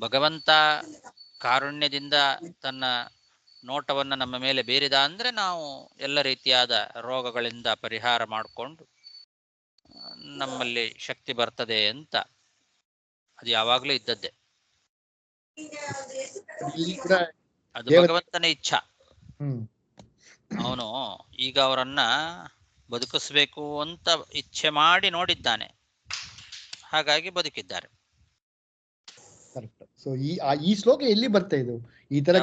ಭಗವಂತ ಕಾರುಣ್ಯದಿಂದ ತನ್ನ ನೋಟವನ್ನ ನಮ್ಮ ಮೇಲೆ ಬೀರಿದ ಅಂದ್ರೆ ನಾವು ಎಲ್ಲ ರೀತಿಯಾದ ರೋಗಗಳಿಂದ ಪರಿಹಾರ ಮಾಡಿಕೊಂಡು ನಮ್ಮಲ್ಲಿ ಶಕ್ತಿ ಬರ್ತದೆ ಅಂತ ಅದು ಯಾವಾಗಲೂ ಇದ್ದದ್ದೇ. ಅದು ಭಗವಂತನ ಇಚ್ಛಾ. ಅವನು ಈಗ ಅವರನ್ನ ಬದುಕಿಸ್ಬೇಕು ಅಂತ ಇಚ್ಛೆ ಮಾಡಿ ನೋಡಿದ್ದಾನೆ, ಹಾಗಾಗಿ ಬದುಕಿದ್ದಾರೆ. ಸೊ ಈ ಶ್ಲೋಕ ಎಲ್ಲಿ ಬರ್ತಾ ಇದು ಈ ತರ?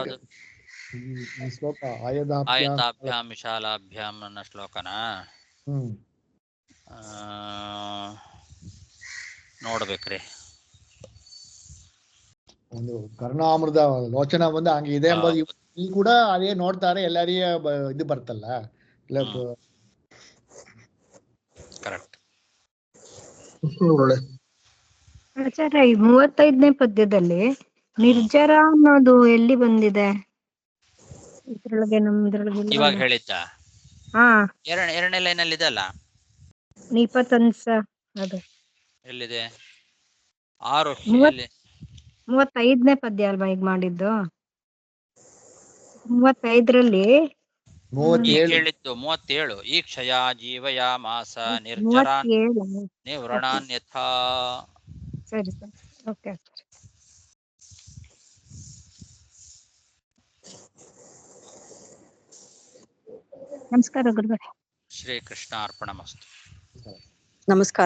ಈ ಶ್ಲೋಕ ಆಯತಾಭ್ಯಾಂ ವಿಶಾಲಾಭ್ಯಾಂ ಅನ್ನೋ ಶ್ಲೋಕನ ನೋಡ್ಬೇಕ್ರಿ. ಒಂದು ಕರುಣಾಮೃತ ಲೋಚನ ಬಂದು ಹಂಗೆ ಇದೆ ಎಂಬುದು ಇಲ್ಲಿ ಕೂಡ ಅದೇ ನೋಡ್ತಾರೆ, ಎಲ್ಲರಿಗೂ ಇದು ಬರ್ತಲ್ಲ. ಕರೆಕ್ಟ್. ಆಚಾರ್ಯ, ಈ 35ನೇ ಪದ್ಯದಲ್ಲಿ ನಿರ್ಜರ ಅನ್ನೋದು ಎಲ್ಲಿ ಬಂದಿದೆ? ಇದ್ರೊಳಗೆ ನಮ್ದ್ರೊಳಗೆ ಇವಾಗ ಹೇಳಿದ್ದ ಹಾ, ಎರಡನೇ ಲೈನಲ್ಲಿ ಇದೆ ಅಲ್ಲ. ನಿಪತನ್ಸ ಅದು ಎಲ್ಲಿದೆ? 6 35ನೇ ಪದ್ಯ ಅಲ್ವಾ ಈಗ ಮಾಡಿದ್ದು? 35ರಲ್ಲಿ ಹೇಳಿದ್ದು 37. ಈ ಕ್ಷಯ ಜೀವಯಾಮಾಸ ನಿರ್ಜರಾನ್ ನಿವ್ರಣಾನ್ ಯಥಾ. ಸರಿ ಸರಿ, ಓಕೆ. ನಮಸ್ಕಾರ ಗುರುಗಳೇ. ಶ್ರೀಕೃಷ್ಣಾರ್ಪಣಮಸ್ತು. ನಮಸ್ಕಾರ.